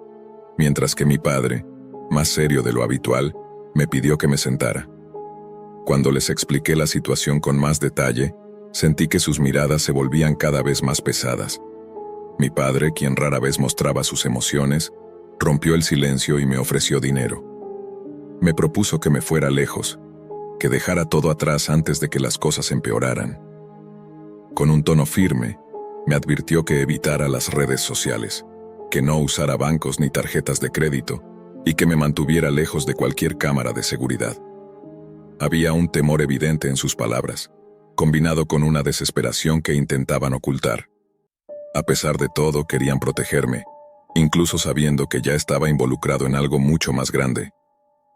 mientras que mi padre, más serio de lo habitual, me pidió que me sentara. Cuando les expliqué la situación con más detalle, sentí que sus miradas se volvían cada vez más pesadas. Mi padre, quien rara vez mostraba sus emociones, rompió el silencio y me ofreció dinero. Me propuso que me fuera lejos, que dejara todo atrás antes de que las cosas empeoraran. Con un tono firme, me advirtió que evitara las redes sociales, que no usara bancos ni tarjetas de crédito y que me mantuviera lejos de cualquier cámara de seguridad. Había un temor evidente en sus palabras, combinado con una desesperación que intentaban ocultar. A pesar de todo, querían protegerme, incluso sabiendo que ya estaba involucrado en algo mucho más grande.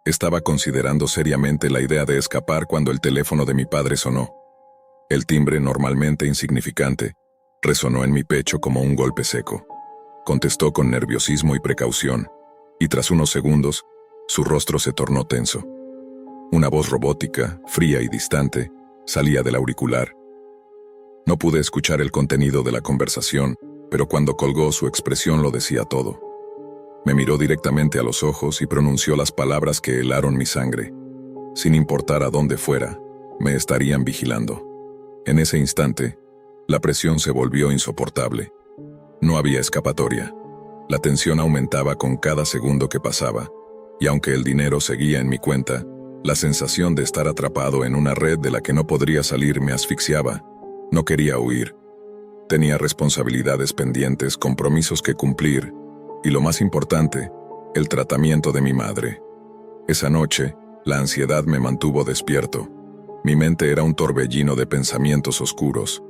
Estaba considerando seriamente la idea de escapar cuando el teléfono de mi padre sonó. El timbre, normalmente insignificante, resonó en mi pecho como un golpe seco. contestó con nerviosismo y precaución, y tras unos segundos, su rostro se tornó tenso. Una voz robótica, fría y distante, salía del auricular. No pude escuchar el contenido de la conversación, pero cuando colgó su expresión lo decía todo. Me miró directamente a los ojos y pronunció las palabras que helaron mi sangre. Sin importar a dónde fuera, me estarían vigilando. En ese instante, la presión se volvió insoportable. No había escapatoria. La tensión aumentaba con cada segundo que pasaba, y aunque el dinero seguía en mi cuenta, la sensación de estar atrapado en una red de la que no podría salir me asfixiaba. No quería huir. Tenía responsabilidades pendientes, compromisos que cumplir, y lo más importante, el tratamiento de mi madre. Esa noche, la ansiedad me mantuvo despierto. Mi mente era un torbellino de pensamientos oscuros.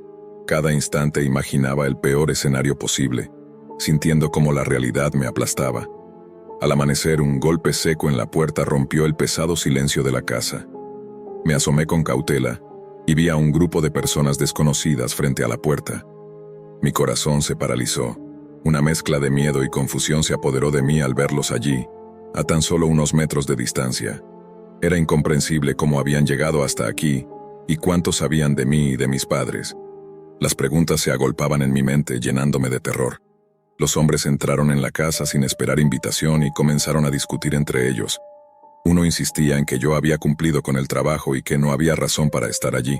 Cada instante imaginaba el peor escenario posible, sintiendo cómo la realidad me aplastaba. Al amanecer, un golpe seco en la puerta rompió el pesado silencio de la casa. Me asomé con cautela y vi a un grupo de personas desconocidas frente a la puerta. Mi corazón se paralizó. Una mezcla de miedo y confusión se apoderó de mí al verlos allí, a tan solo unos metros de distancia. Era incomprensible cómo habían llegado hasta aquí y cuánto sabían de mí y de mis padres. Las preguntas se agolpaban en mi mente, llenándome de terror. Los hombres entraron en la casa sin esperar invitación y comenzaron a discutir entre ellos. Uno insistía en que yo había cumplido con el trabajo y que no había razón para estar allí.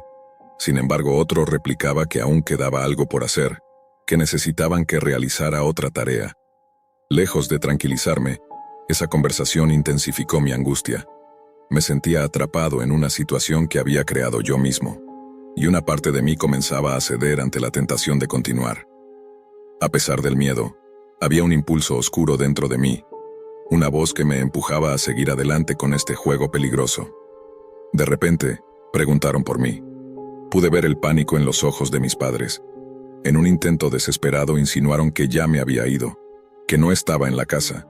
Sin embargo, otro replicaba que aún quedaba algo por hacer, que necesitaban que realizara otra tarea. Lejos de tranquilizarme, esa conversación intensificó mi angustia. Me sentía atrapado en una situación que había creado yo mismo, y una parte de mí comenzaba a ceder ante la tentación de continuar. A pesar del miedo, había un impulso oscuro dentro de mí, una voz que me empujaba a seguir adelante con este juego peligroso. De repente, preguntaron por mí. Pude ver el pánico en los ojos de mis padres. En un intento desesperado insinuaron que ya me había ido, que no estaba en la casa.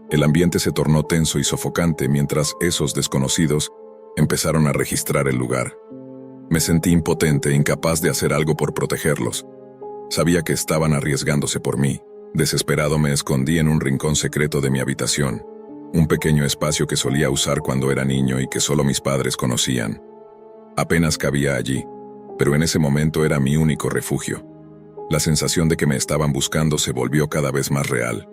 El ambiente se tornó tenso y sofocante mientras esos desconocidos empezaron a registrar el lugar. Me sentí impotente, incapaz de hacer algo por protegerlos. Sabía que estaban arriesgándose por mí. Desesperado me escondí en un rincón secreto de mi habitación, un pequeño espacio que solía usar cuando era niño y que solo mis padres conocían. Apenas cabía allí, pero en ese momento era mi único refugio. La sensación de que me estaban buscando se volvió cada vez más real.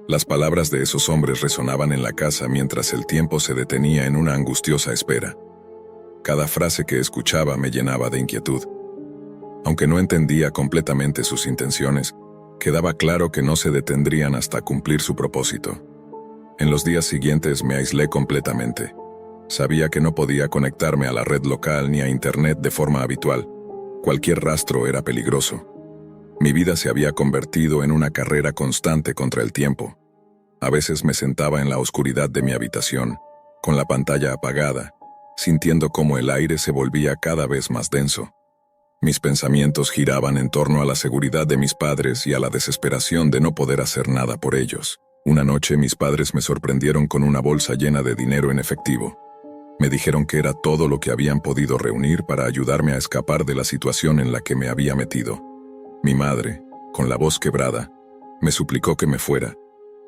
Las palabras de esos hombres resonaban en la casa mientras el tiempo se detenía en una angustiosa espera. Cada frase que escuchaba me llenaba de inquietud. Aunque no entendía completamente sus intenciones, quedaba claro que no se detendrían hasta cumplir su propósito. En los días siguientes me aislé completamente. Sabía que no podía conectarme a la red local ni a Internet de forma habitual. Cualquier rastro era peligroso. Mi vida se había convertido en una carrera constante contra el tiempo. A veces me sentaba en la oscuridad de mi habitación, con la pantalla apagada, sintiendo cómo el aire se volvía cada vez más denso. Mis pensamientos giraban en torno a la seguridad de mis padres y a la desesperación de no poder hacer nada por ellos. Una noche mis padres me sorprendieron con una bolsa llena de dinero en efectivo. Me dijeron que era todo lo que habían podido reunir para ayudarme a escapar de la situación en la que me había metido. Mi madre, con la voz quebrada, me suplicó que me fuera,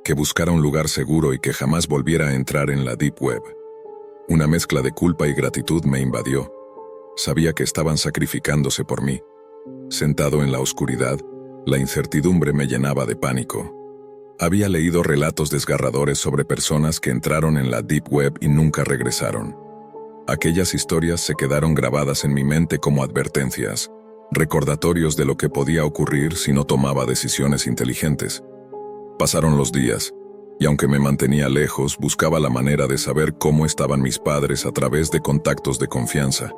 que buscara un lugar seguro y que jamás volviera a entrar en la Deep Web. Una mezcla de culpa y gratitud me invadió. Sabía que estaban sacrificándose por mí. Sentado en la oscuridad, la incertidumbre me llenaba de pánico. Había leído relatos desgarradores sobre personas que entraron en la Deep Web y nunca regresaron. Aquellas historias se quedaron grabadas en mi mente como advertencias, recordatorios de lo que podía ocurrir si no tomaba decisiones inteligentes. Pasaron los días, y aunque me mantenía lejos, buscaba la manera de saber cómo estaban mis padres a través de contactos de confianza.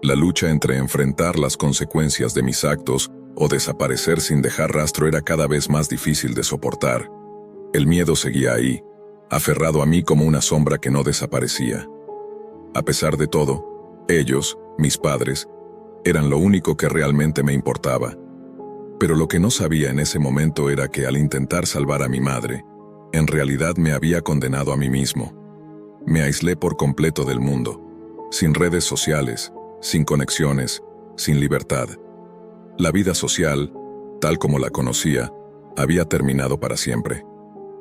La lucha entre enfrentar las consecuencias de mis actos o desaparecer sin dejar rastro era cada vez más difícil de soportar. El miedo seguía ahí, aferrado a mí como una sombra que no desaparecía. A pesar de todo, ellos, mis padres, eran lo único que realmente me importaba. Pero lo que no sabía en ese momento era que al intentar salvar a mi madre, en realidad me había condenado a mí mismo. Me aislé por completo del mundo, sin redes sociales, sin conexiones, sin libertad. La vida social, tal como la conocía, Había terminado para siempre.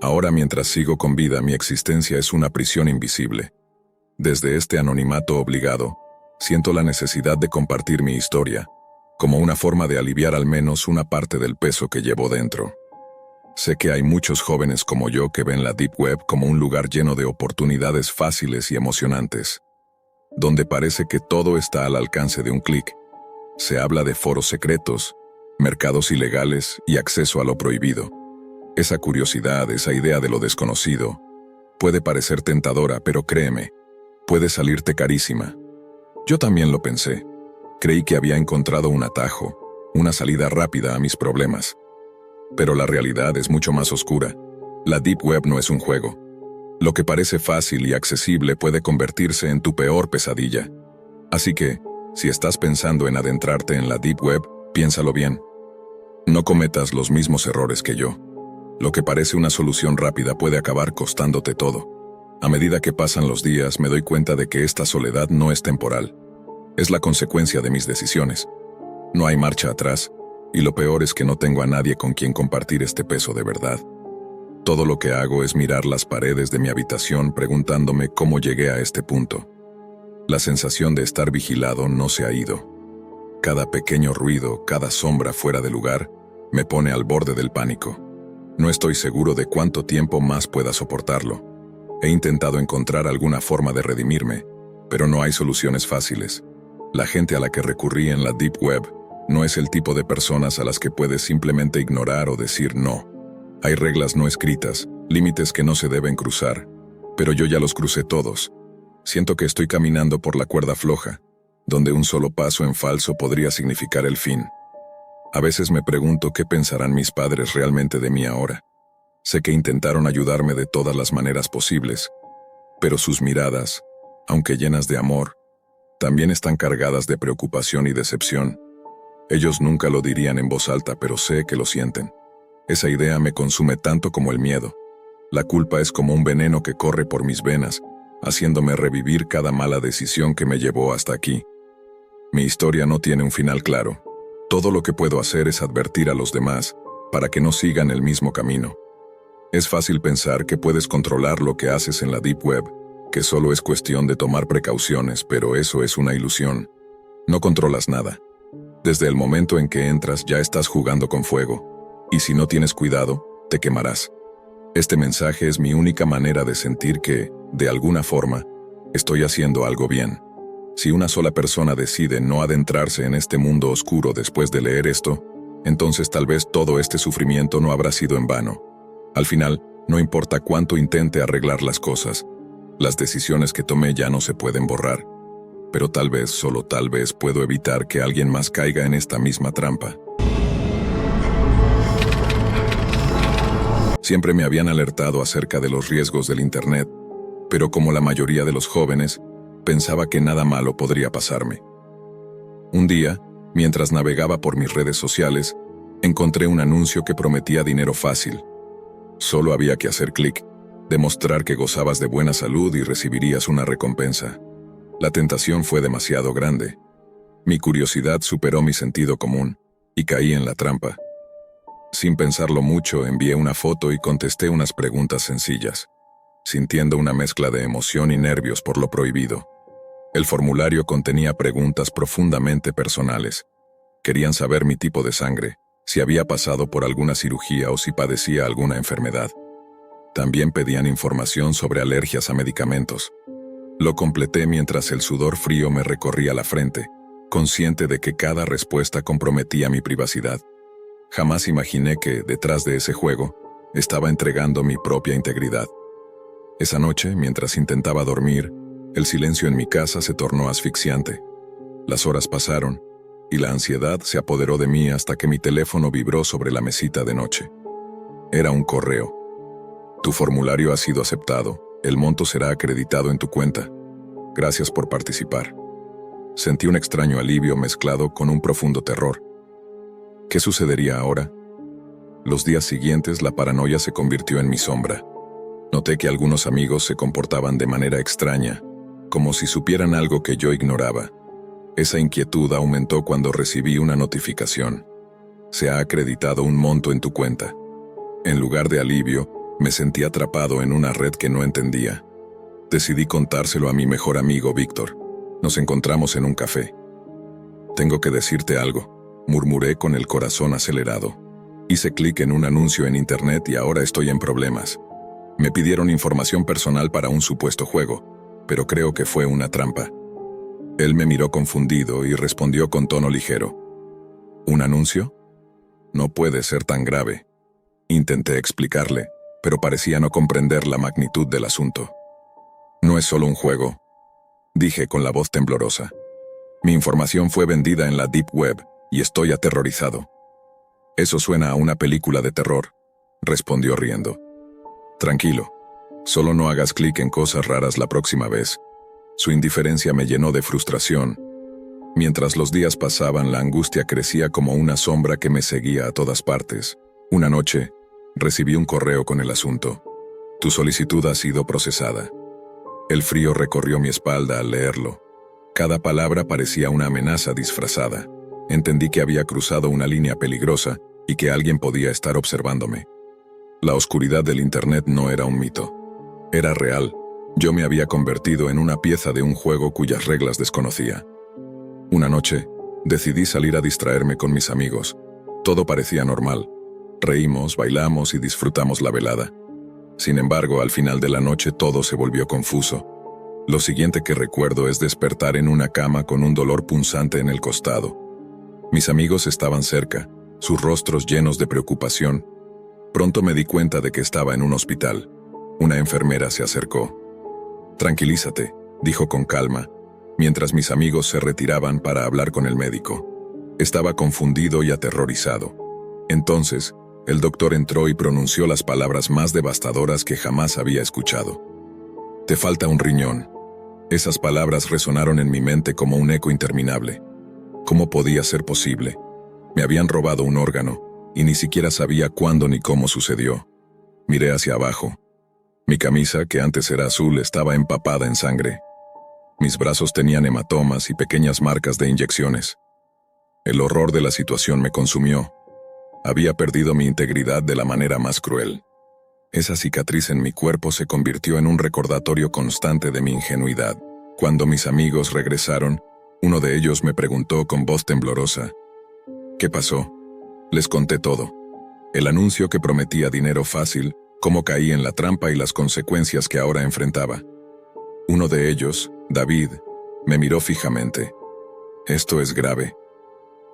Ahora, mientras sigo con vida, mi existencia es una prisión invisible. Desde este anonimato obligado, siento la necesidad de compartir mi historia, como una forma de aliviar al menos una parte del peso que llevo dentro. Sé que hay muchos jóvenes como yo que ven la Deep Web como un lugar lleno de oportunidades fáciles y emocionantes, donde parece que todo está al alcance de un clic. Se habla de foros secretos, mercados ilegales y acceso a lo prohibido. Esa curiosidad, esa idea de lo desconocido, puede parecer tentadora, pero créeme, puede salirte carísima. Yo también lo pensé. Creí que había encontrado un atajo, una salida rápida a mis problemas. Pero la realidad es mucho más oscura. La Deep Web no es un juego. Lo que parece fácil y accesible puede convertirse en tu peor pesadilla. Así que, si estás pensando en adentrarte en la Deep Web, piénsalo bien. No cometas los mismos errores que yo. Lo que parece una solución rápida puede acabar costándote todo. A medida que pasan los días, me doy cuenta de que esta soledad no es temporal. Es la consecuencia de mis decisiones. No hay marcha atrás, y lo peor es que no tengo a nadie con quien compartir este peso de verdad. Todo lo que hago es mirar las paredes de mi habitación preguntándome cómo llegué a este punto. La sensación de estar vigilado no se ha ido. Cada pequeño ruido, cada sombra fuera de lugar, me pone al borde del pánico. No estoy seguro de cuánto tiempo más pueda soportarlo. He intentado encontrar alguna forma de redimirme, pero no hay soluciones fáciles. La gente a la que recurrí en la Deep Web no es el tipo de personas a las que puedes simplemente ignorar o decir no. Hay reglas no escritas, límites que no se deben cruzar, pero yo ya los crucé todos. Siento que estoy caminando por la cuerda floja, donde un solo paso en falso podría significar el fin. A veces me pregunto qué pensarán mis padres realmente de mí ahora. Sé que intentaron ayudarme de todas las maneras posibles, pero sus miradas, aunque llenas de amor, también están cargadas de preocupación y decepción. Ellos nunca lo dirían en voz alta, pero sé que lo sienten. Esa idea me consume tanto como el miedo. La culpa es como un veneno que corre por mis venas, haciéndome revivir cada mala decisión que me llevó hasta aquí. Mi historia no tiene un final claro. Todo lo que puedo hacer es advertir a los demás, para que no sigan el mismo camino. Es fácil pensar que puedes controlar lo que haces en la Deep Web, que solo es cuestión de tomar precauciones, pero eso es una ilusión. No controlas nada. Desde el momento en que entras ya estás jugando con fuego, y si no tienes cuidado, te quemarás. Este mensaje es mi única manera de sentir que, de alguna forma, estoy haciendo algo bien. Si una sola persona decide no adentrarse en este mundo oscuro después de leer esto, entonces tal vez todo este sufrimiento no habrá sido en vano. Al final, no importa cuánto intente arreglar las cosas, las decisiones que tomé ya no se pueden borrar. Pero tal vez, solo tal vez, puedo evitar que alguien más caiga en esta misma trampa. Siempre me habían alertado acerca de los riesgos del Internet, pero como la mayoría de los jóvenes, pensaba que nada malo podría pasarme. Un día, mientras navegaba por mis redes sociales, encontré un anuncio que prometía dinero fácil. Solo había que hacer clic, demostrar que gozabas de buena salud y recibirías una recompensa. La tentación fue demasiado grande. Mi curiosidad superó mi sentido común, y caí en la trampa. Sin pensarlo mucho, envié una foto y contesté unas preguntas sencillas, sintiendo una mezcla de emoción y nervios por lo prohibido. El formulario contenía preguntas profundamente personales. Querían saber mi tipo de sangre, si había pasado por alguna cirugía o si padecía alguna enfermedad. También pedían información sobre alergias a medicamentos. Lo completé mientras el sudor frío me recorría la frente, consciente de que cada respuesta comprometía mi privacidad. Jamás imaginé que, detrás de ese juego, estaba entregando mi propia integridad. Esa noche, mientras intentaba dormir, el silencio en mi casa se tornó asfixiante. Las horas pasaron, y la ansiedad se apoderó de mí hasta que mi teléfono vibró sobre la mesita de noche. Era un correo. Tu formulario ha sido aceptado. El monto será acreditado en tu cuenta. Gracias por participar. Sentí un extraño alivio mezclado con un profundo terror. ¿Qué sucedería ahora? Los días siguientes la paranoia se convirtió en mi sombra. Noté que algunos amigos se comportaban de manera extraña, como si supieran algo que yo ignoraba. Esa inquietud aumentó cuando recibí una notificación. Se ha acreditado un monto en tu cuenta. En lugar de alivio, me sentí atrapado en una red que no entendía. Decidí contárselo a mi mejor amigo Víctor. Nos encontramos en un café. «Tengo que decirte algo», murmuré con el corazón acelerado. Hice clic en un anuncio en internet y ahora estoy en problemas. Me pidieron información personal para un supuesto juego, pero creo que fue una trampa. Él me miró confundido y respondió con tono ligero. ¿Un anuncio? No puede ser tan grave. Intenté explicarle, pero parecía no comprender la magnitud del asunto. No es solo un juego, dije con la voz temblorosa. Mi información fue vendida en la Deep Web y estoy aterrorizado. Eso suena a una película de terror, respondió riendo. Tranquilo, solo no hagas clic en cosas raras la próxima vez. Su indiferencia me llenó de frustración. Mientras los días pasaban, la angustia crecía como una sombra que me seguía a todas partes. Una noche, recibí un correo con el asunto. Tu solicitud ha sido procesada. El frío recorrió mi espalda al leerlo. Cada palabra parecía una amenaza disfrazada. Entendí que había cruzado una línea peligrosa y que alguien podía estar observándome. La oscuridad del Internet no era un mito. Era real. Yo me había convertido en una pieza de un juego cuyas reglas desconocía. Una noche, decidí salir a distraerme con mis amigos. Todo parecía normal. Reímos, bailamos y disfrutamos la velada. Sin embargo, al final de la noche todo se volvió confuso. Lo siguiente que recuerdo es despertar en una cama con un dolor punzante en el costado. Mis amigos estaban cerca, sus rostros llenos de preocupación. Pronto me di cuenta de que estaba en un hospital. Una enfermera se acercó. «Tranquilízate», dijo con calma, mientras mis amigos se retiraban para hablar con el médico. Estaba confundido y aterrorizado. Entonces, el doctor entró y pronunció las palabras más devastadoras que jamás había escuchado. «Te falta un riñón». Esas palabras resonaron en mi mente como un eco interminable. ¿Cómo podía ser posible? Me habían robado un órgano, y ni siquiera sabía cuándo ni cómo sucedió. Miré hacia abajo. Mi camisa, que antes era azul, estaba empapada en sangre. Mis brazos tenían hematomas y pequeñas marcas de inyecciones. El horror de la situación me consumió. Había perdido mi integridad de la manera más cruel. Esa cicatriz en mi cuerpo se convirtió en un recordatorio constante de mi ingenuidad. Cuando mis amigos regresaron, uno de ellos me preguntó con voz temblorosa: «¿Qué pasó?». Les conté todo. El anuncio que prometía dinero fácil, cómo caí en la trampa y las consecuencias que ahora enfrentaba. Uno de ellos, David, me miró fijamente. «Esto es grave»,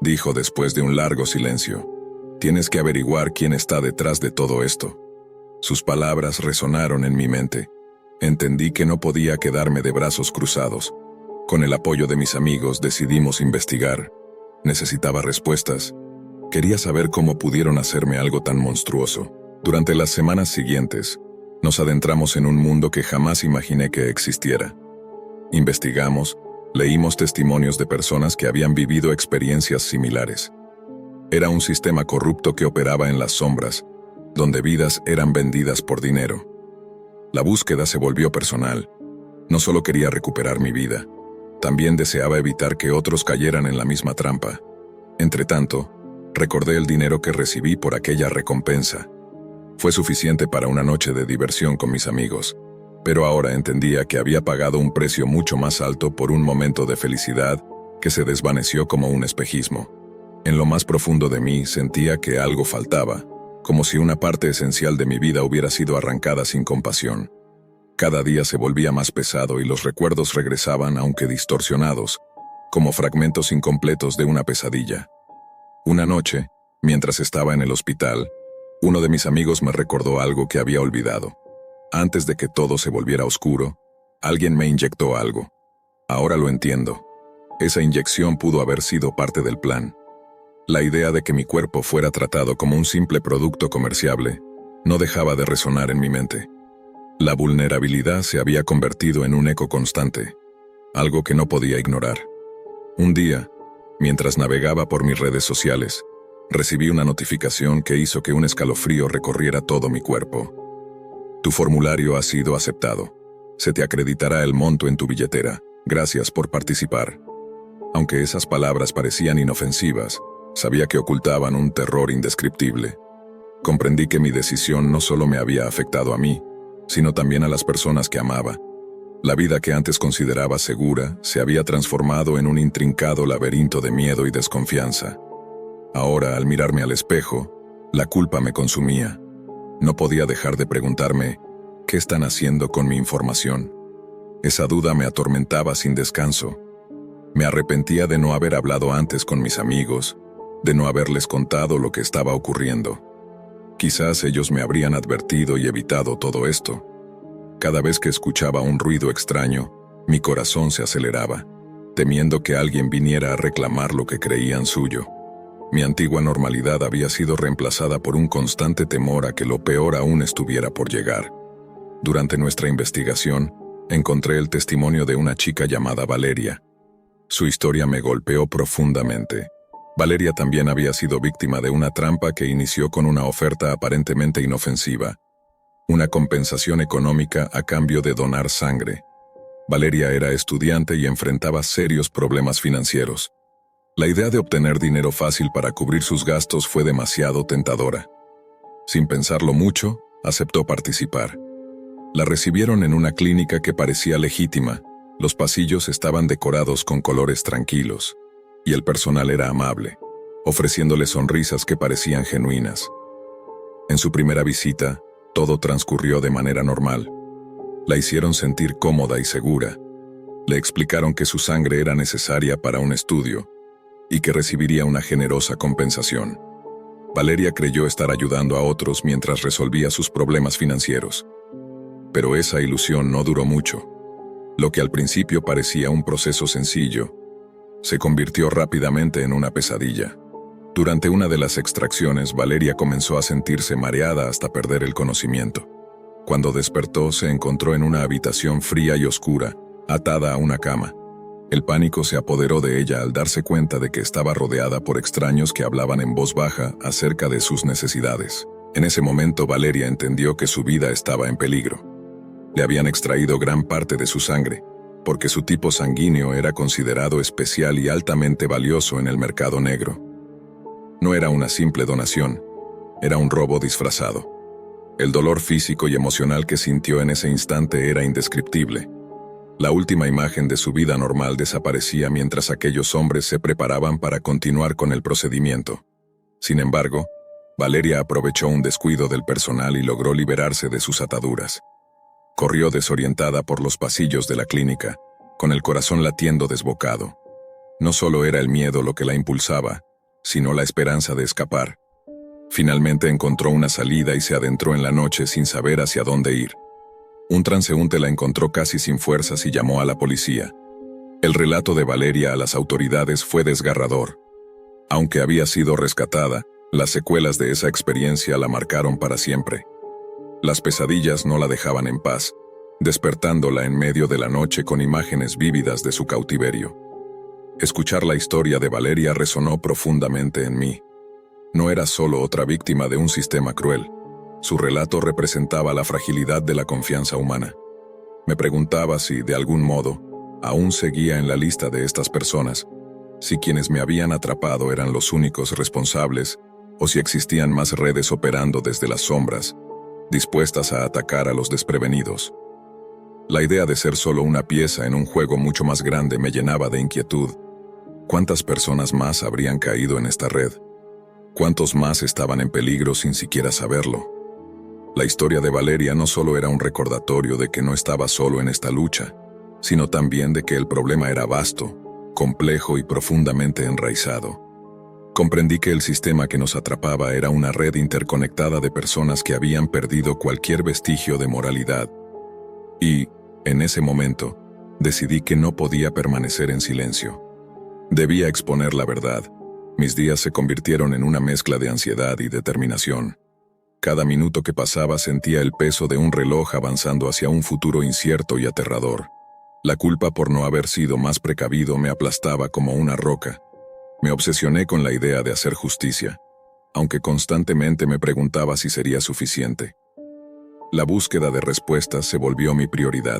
dijo después de un largo silencio. «Tienes que averiguar quién está detrás de todo esto». Sus palabras resonaron en mi mente. Entendí que no podía quedarme de brazos cruzados. Con el apoyo de mis amigos decidimos investigar. Necesitaba respuestas. Quería saber cómo pudieron hacerme algo tan monstruoso. Durante las semanas siguientes, nos adentramos en un mundo que jamás imaginé que existiera. Investigamos, leímos testimonios de personas que habían vivido experiencias similares. Era un sistema corrupto que operaba en las sombras, donde vidas eran vendidas por dinero. La búsqueda se volvió personal. No solo quería recuperar mi vida, también deseaba evitar que otros cayeran en la misma trampa. Entretanto, recordé el dinero que recibí por aquella recompensa. Fue suficiente para una noche de diversión con mis amigos, pero ahora entendía que había pagado un precio mucho más alto por un momento de felicidad que se desvaneció como un espejismo. En lo más profundo de mí sentía que algo faltaba, como si una parte esencial de mi vida hubiera sido arrancada sin compasión. Cada día se volvía más pesado y los recuerdos regresaban, aunque distorsionados, como fragmentos incompletos de una pesadilla. Una noche, mientras estaba en el hospital, uno de mis amigos me recordó algo que había olvidado. Antes de que todo se volviera oscuro, alguien me inyectó algo. Ahora lo entiendo. Esa inyección pudo haber sido parte del plan. La idea de que mi cuerpo fuera tratado como un simple producto comerciable no dejaba de resonar en mi mente. La vulnerabilidad se había convertido en un eco constante, algo que no podía ignorar. Un día, mientras navegaba por mis redes sociales, recibí una notificación que hizo que un escalofrío recorriera todo mi cuerpo. Tu formulario ha sido aceptado. Se te acreditará el monto en tu billetera. Gracias por participar. Aunque esas palabras parecían inofensivas, sabía que ocultaban un terror indescriptible. Comprendí que mi decisión no solo me había afectado a mí, sino también a las personas que amaba. La vida que antes consideraba segura se había transformado en un intrincado laberinto de miedo y desconfianza. Ahora, al mirarme al espejo, la culpa me consumía. No podía dejar de preguntarme, ¿qué están haciendo con mi información? Esa duda me atormentaba sin descanso. Me arrepentía de no haber hablado antes con mis amigos, de no haberles contado lo que estaba ocurriendo. Quizás ellos me habrían advertido y evitado todo esto. Cada vez que escuchaba un ruido extraño, mi corazón se aceleraba, temiendo que alguien viniera a reclamar lo que creían suyo. Mi antigua normalidad había sido reemplazada por un constante temor a que lo peor aún estuviera por llegar. Durante nuestra investigación, encontré el testimonio de una chica llamada Valeria. Su historia me golpeó profundamente. Valeria también había sido víctima de una trampa que inició con una oferta aparentemente inofensiva, una compensación económica a cambio de donar sangre. Valeria era estudiante y enfrentaba serios problemas financieros. La idea de obtener dinero fácil para cubrir sus gastos fue demasiado tentadora. Sin pensarlo mucho, aceptó participar. La recibieron en una clínica que parecía legítima. Los pasillos estaban decorados con colores tranquilos, y el personal era amable, ofreciéndole sonrisas que parecían genuinas. En su primera visita, todo transcurrió de manera normal. La hicieron sentir cómoda y segura. Le explicaron que su sangre era necesaria para un estudio y que recibiría una generosa compensación. Valeria creyó estar ayudando a otros mientras resolvía sus problemas financieros. Pero esa ilusión no duró mucho. Lo que al principio parecía un proceso sencillo, se convirtió rápidamente en una pesadilla. Durante una de las extracciones, Valeria comenzó a sentirse mareada hasta perder el conocimiento. Cuando despertó, se encontró en una habitación fría y oscura, atada a una cama. El pánico se apoderó de ella al darse cuenta de que estaba rodeada por extraños que hablaban en voz baja acerca de sus necesidades. En ese momento, Valeria entendió que su vida estaba en peligro. Le habían extraído gran parte de su sangre, porque su tipo sanguíneo era considerado especial y altamente valioso en el mercado negro. No era una simple donación, era un robo disfrazado. El dolor físico y emocional que sintió en ese instante era indescriptible. La última imagen de su vida normal desaparecía mientras aquellos hombres se preparaban para continuar con el procedimiento. Sin embargo, Valeria aprovechó un descuido del personal y logró liberarse de sus ataduras. Corrió desorientada por los pasillos de la clínica, con el corazón latiendo desbocado. No solo era el miedo lo que la impulsaba, sino la esperanza de escapar. Finalmente encontró una salida y se adentró en la noche sin saber hacia dónde ir. Un transeúnte la encontró casi sin fuerzas y llamó a la policía. El relato de Valeria a las autoridades fue desgarrador. Aunque había sido rescatada, las secuelas de esa experiencia la marcaron para siempre. Las pesadillas no la dejaban en paz, despertándola en medio de la noche con imágenes vívidas de su cautiverio. Escuchar la historia de Valeria resonó profundamente en mí. No era solo otra víctima de un sistema cruel. Su relato representaba la fragilidad de la confianza humana. Me preguntaba si, de algún modo, aún seguía en la lista de estas personas, si quienes me habían atrapado eran los únicos responsables, o si existían más redes operando desde las sombras, dispuestas a atacar a los desprevenidos. La idea de ser solo una pieza en un juego mucho más grande me llenaba de inquietud. ¿Cuántas personas más habrían caído en esta red? ¿Cuántos más estaban en peligro sin siquiera saberlo? La historia de Valeria no solo era un recordatorio de que no estaba solo en esta lucha, sino también de que el problema era vasto, complejo y profundamente enraizado. Comprendí que el sistema que nos atrapaba era una red interconectada de personas que habían perdido cualquier vestigio de moralidad. Y, en ese momento, decidí que no podía permanecer en silencio. Debía exponer la verdad. Mis días se convirtieron en una mezcla de ansiedad y determinación. Cada minuto que pasaba sentía el peso de un reloj avanzando hacia un futuro incierto y aterrador. La culpa por no haber sido más precavido me aplastaba como una roca. Me obsesioné con la idea de hacer justicia, aunque constantemente me preguntaba si sería suficiente. La búsqueda de respuestas se volvió mi prioridad.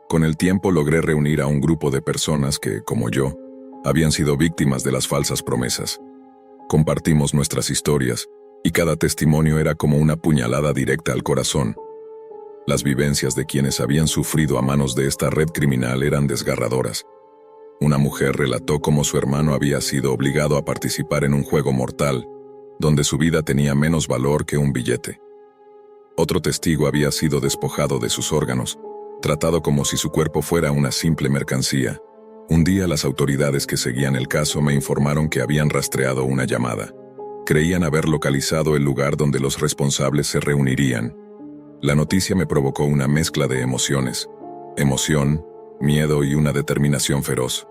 Con el tiempo logré reunir a un grupo de personas que, como yo, habían sido víctimas de las falsas promesas. Compartimos nuestras historias y cada testimonio era como una puñalada directa al corazón. Las vivencias de quienes habían sufrido a manos de esta red criminal eran desgarradoras. Una mujer relató cómo su hermano había sido obligado a participar en un juego mortal, donde su vida tenía menos valor que un billete. Otro testigo había sido despojado de sus órganos, tratado como si su cuerpo fuera una simple mercancía. Un día las autoridades que seguían el caso me informaron que habían rastreado una llamada. Creían haber localizado el lugar donde los responsables se reunirían. La noticia me provocó una mezcla de emociones. Emoción, miedo y una determinación feroz.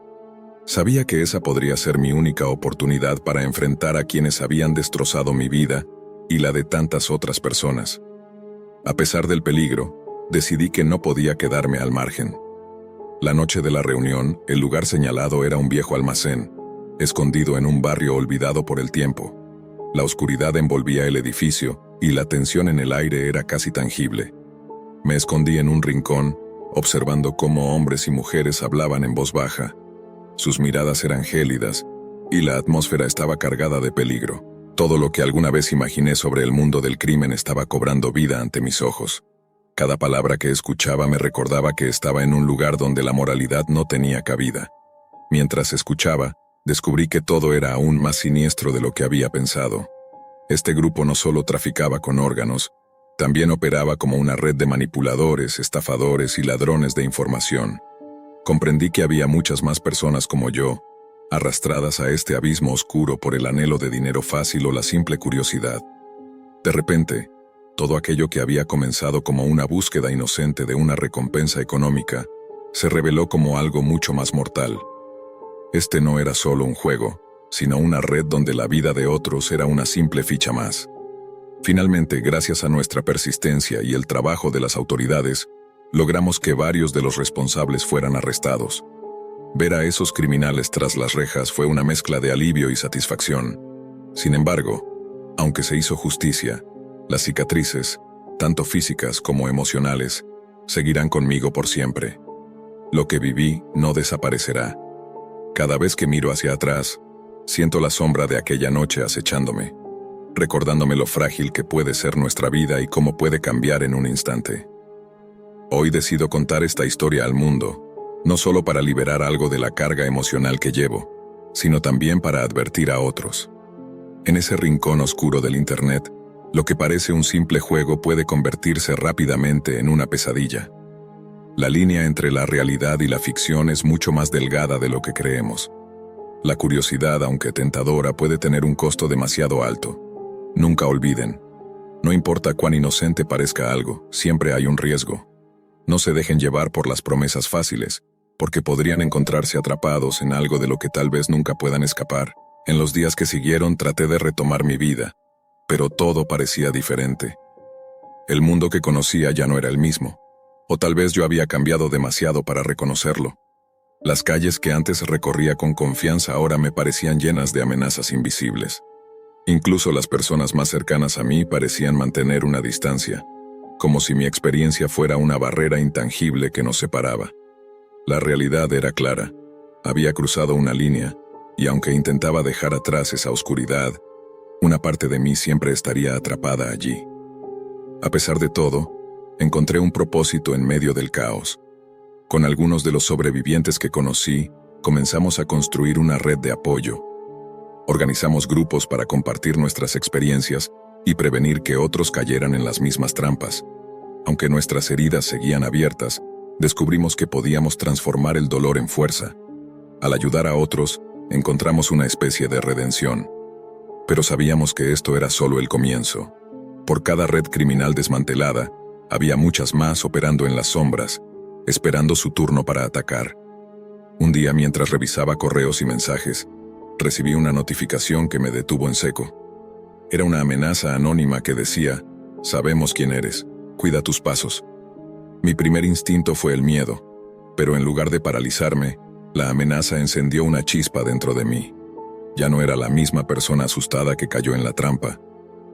Sabía que esa podría ser mi única oportunidad para enfrentar a quienes habían destrozado mi vida y la de tantas otras personas. A pesar del peligro, decidí que no podía quedarme al margen. La noche de la reunión, el lugar señalado era un viejo almacén, escondido en un barrio olvidado por el tiempo. La oscuridad envolvía el edificio y la tensión en el aire era casi tangible. Me escondí en un rincón, observando cómo hombres y mujeres hablaban en voz baja. Sus miradas eran gélidas y la atmósfera estaba cargada de peligro. Todo lo que alguna vez imaginé sobre el mundo del crimen estaba cobrando vida ante mis ojos. Cada palabra que escuchaba me recordaba que estaba en un lugar donde la moralidad no tenía cabida. Mientras escuchaba, descubrí que todo era aún más siniestro de lo que había pensado. Este grupo no solo traficaba con órganos, también operaba como una red de manipuladores, estafadores y ladrones de información. Comprendí que había muchas más personas como yo, arrastradas a este abismo oscuro por el anhelo de dinero fácil o la simple curiosidad. De repente, todo aquello que había comenzado como una búsqueda inocente de una recompensa económica, se reveló como algo mucho más mortal. Este no era solo un juego, sino una red donde la vida de otros era una simple ficha más. Finalmente, gracias a nuestra persistencia y el trabajo de las autoridades, logramos que varios de los responsables fueran arrestados. Ver a esos criminales tras las rejas fue una mezcla de alivio y satisfacción. Sin embargo, aunque se hizo justicia, las cicatrices, tanto físicas como emocionales, seguirán conmigo por siempre. Lo que viví no desaparecerá. Cada vez que miro hacia atrás, siento la sombra de aquella noche acechándome, recordándome lo frágil que puede ser nuestra vida y cómo puede cambiar en un instante. Hoy decido contar esta historia al mundo, no solo para liberar algo de la carga emocional que llevo, sino también para advertir a otros. En ese rincón oscuro del Internet, lo que parece un simple juego puede convertirse rápidamente en una pesadilla. La línea entre la realidad y la ficción es mucho más delgada de lo que creemos. La curiosidad, aunque tentadora, puede tener un costo demasiado alto. Nunca olviden, no importa cuán inocente parezca algo, siempre hay un riesgo. No se dejen llevar por las promesas fáciles, porque podrían encontrarse atrapados en algo de lo que tal vez nunca puedan escapar. En los días que siguieron traté de retomar mi vida, pero todo parecía diferente. El mundo que conocía ya no era el mismo. O tal vez yo había cambiado demasiado para reconocerlo. Las calles que antes recorría con confianza ahora me parecían llenas de amenazas invisibles. Incluso las personas más cercanas a mí parecían mantener una distancia, como si mi experiencia fuera una barrera intangible que nos separaba. La realidad era clara. Había cruzado una línea, y aunque intentaba dejar atrás esa oscuridad, una parte de mí siempre estaría atrapada allí. A pesar de todo, encontré un propósito en medio del caos. Con algunos de los sobrevivientes que conocí, comenzamos a construir una red de apoyo. Organizamos grupos para compartir nuestras experiencias y prevenir que otros cayeran en las mismas trampas. Aunque nuestras heridas seguían abiertas, descubrimos que podíamos transformar el dolor en fuerza. Al ayudar a otros, encontramos una especie de redención. Pero sabíamos que esto era solo el comienzo. Por cada red criminal desmantelada, había muchas más operando en las sombras, esperando su turno para atacar. Un día, mientras revisaba correos y mensajes, recibí una notificación que me detuvo en seco. Era una amenaza anónima que decía: "Sabemos quién eres, cuida tus pasos". Mi primer instinto fue el miedo, pero en lugar de paralizarme, la amenaza encendió una chispa dentro de mí. Ya no era la misma persona asustada que cayó en la trampa.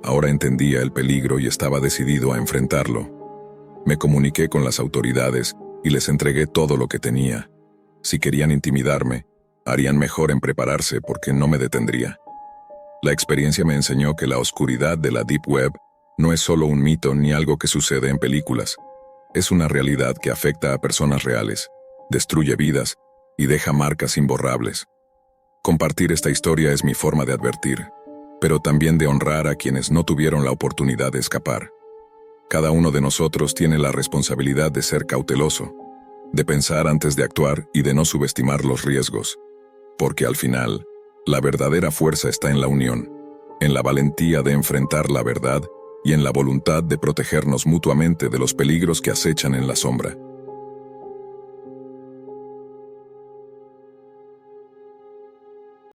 Ahora entendía el peligro y estaba decidido a enfrentarlo. Me comuniqué con las autoridades y les entregué todo lo que tenía. Si querían intimidarme, harían mejor en prepararse porque no me detendría. La experiencia me enseñó que la oscuridad de la Deep Web no es solo un mito ni algo que sucede en películas. Es una realidad que afecta a personas reales, destruye vidas y deja marcas imborrables. Compartir esta historia es mi forma de advertir, pero también de honrar a quienes no tuvieron la oportunidad de escapar. Cada uno de nosotros tiene la responsabilidad de ser cauteloso, de pensar antes de actuar y de no subestimar los riesgos, porque al final, la verdadera fuerza está en la unión, en la valentía de enfrentar la verdad y en la voluntad de protegernos mutuamente de los peligros que acechan en la sombra.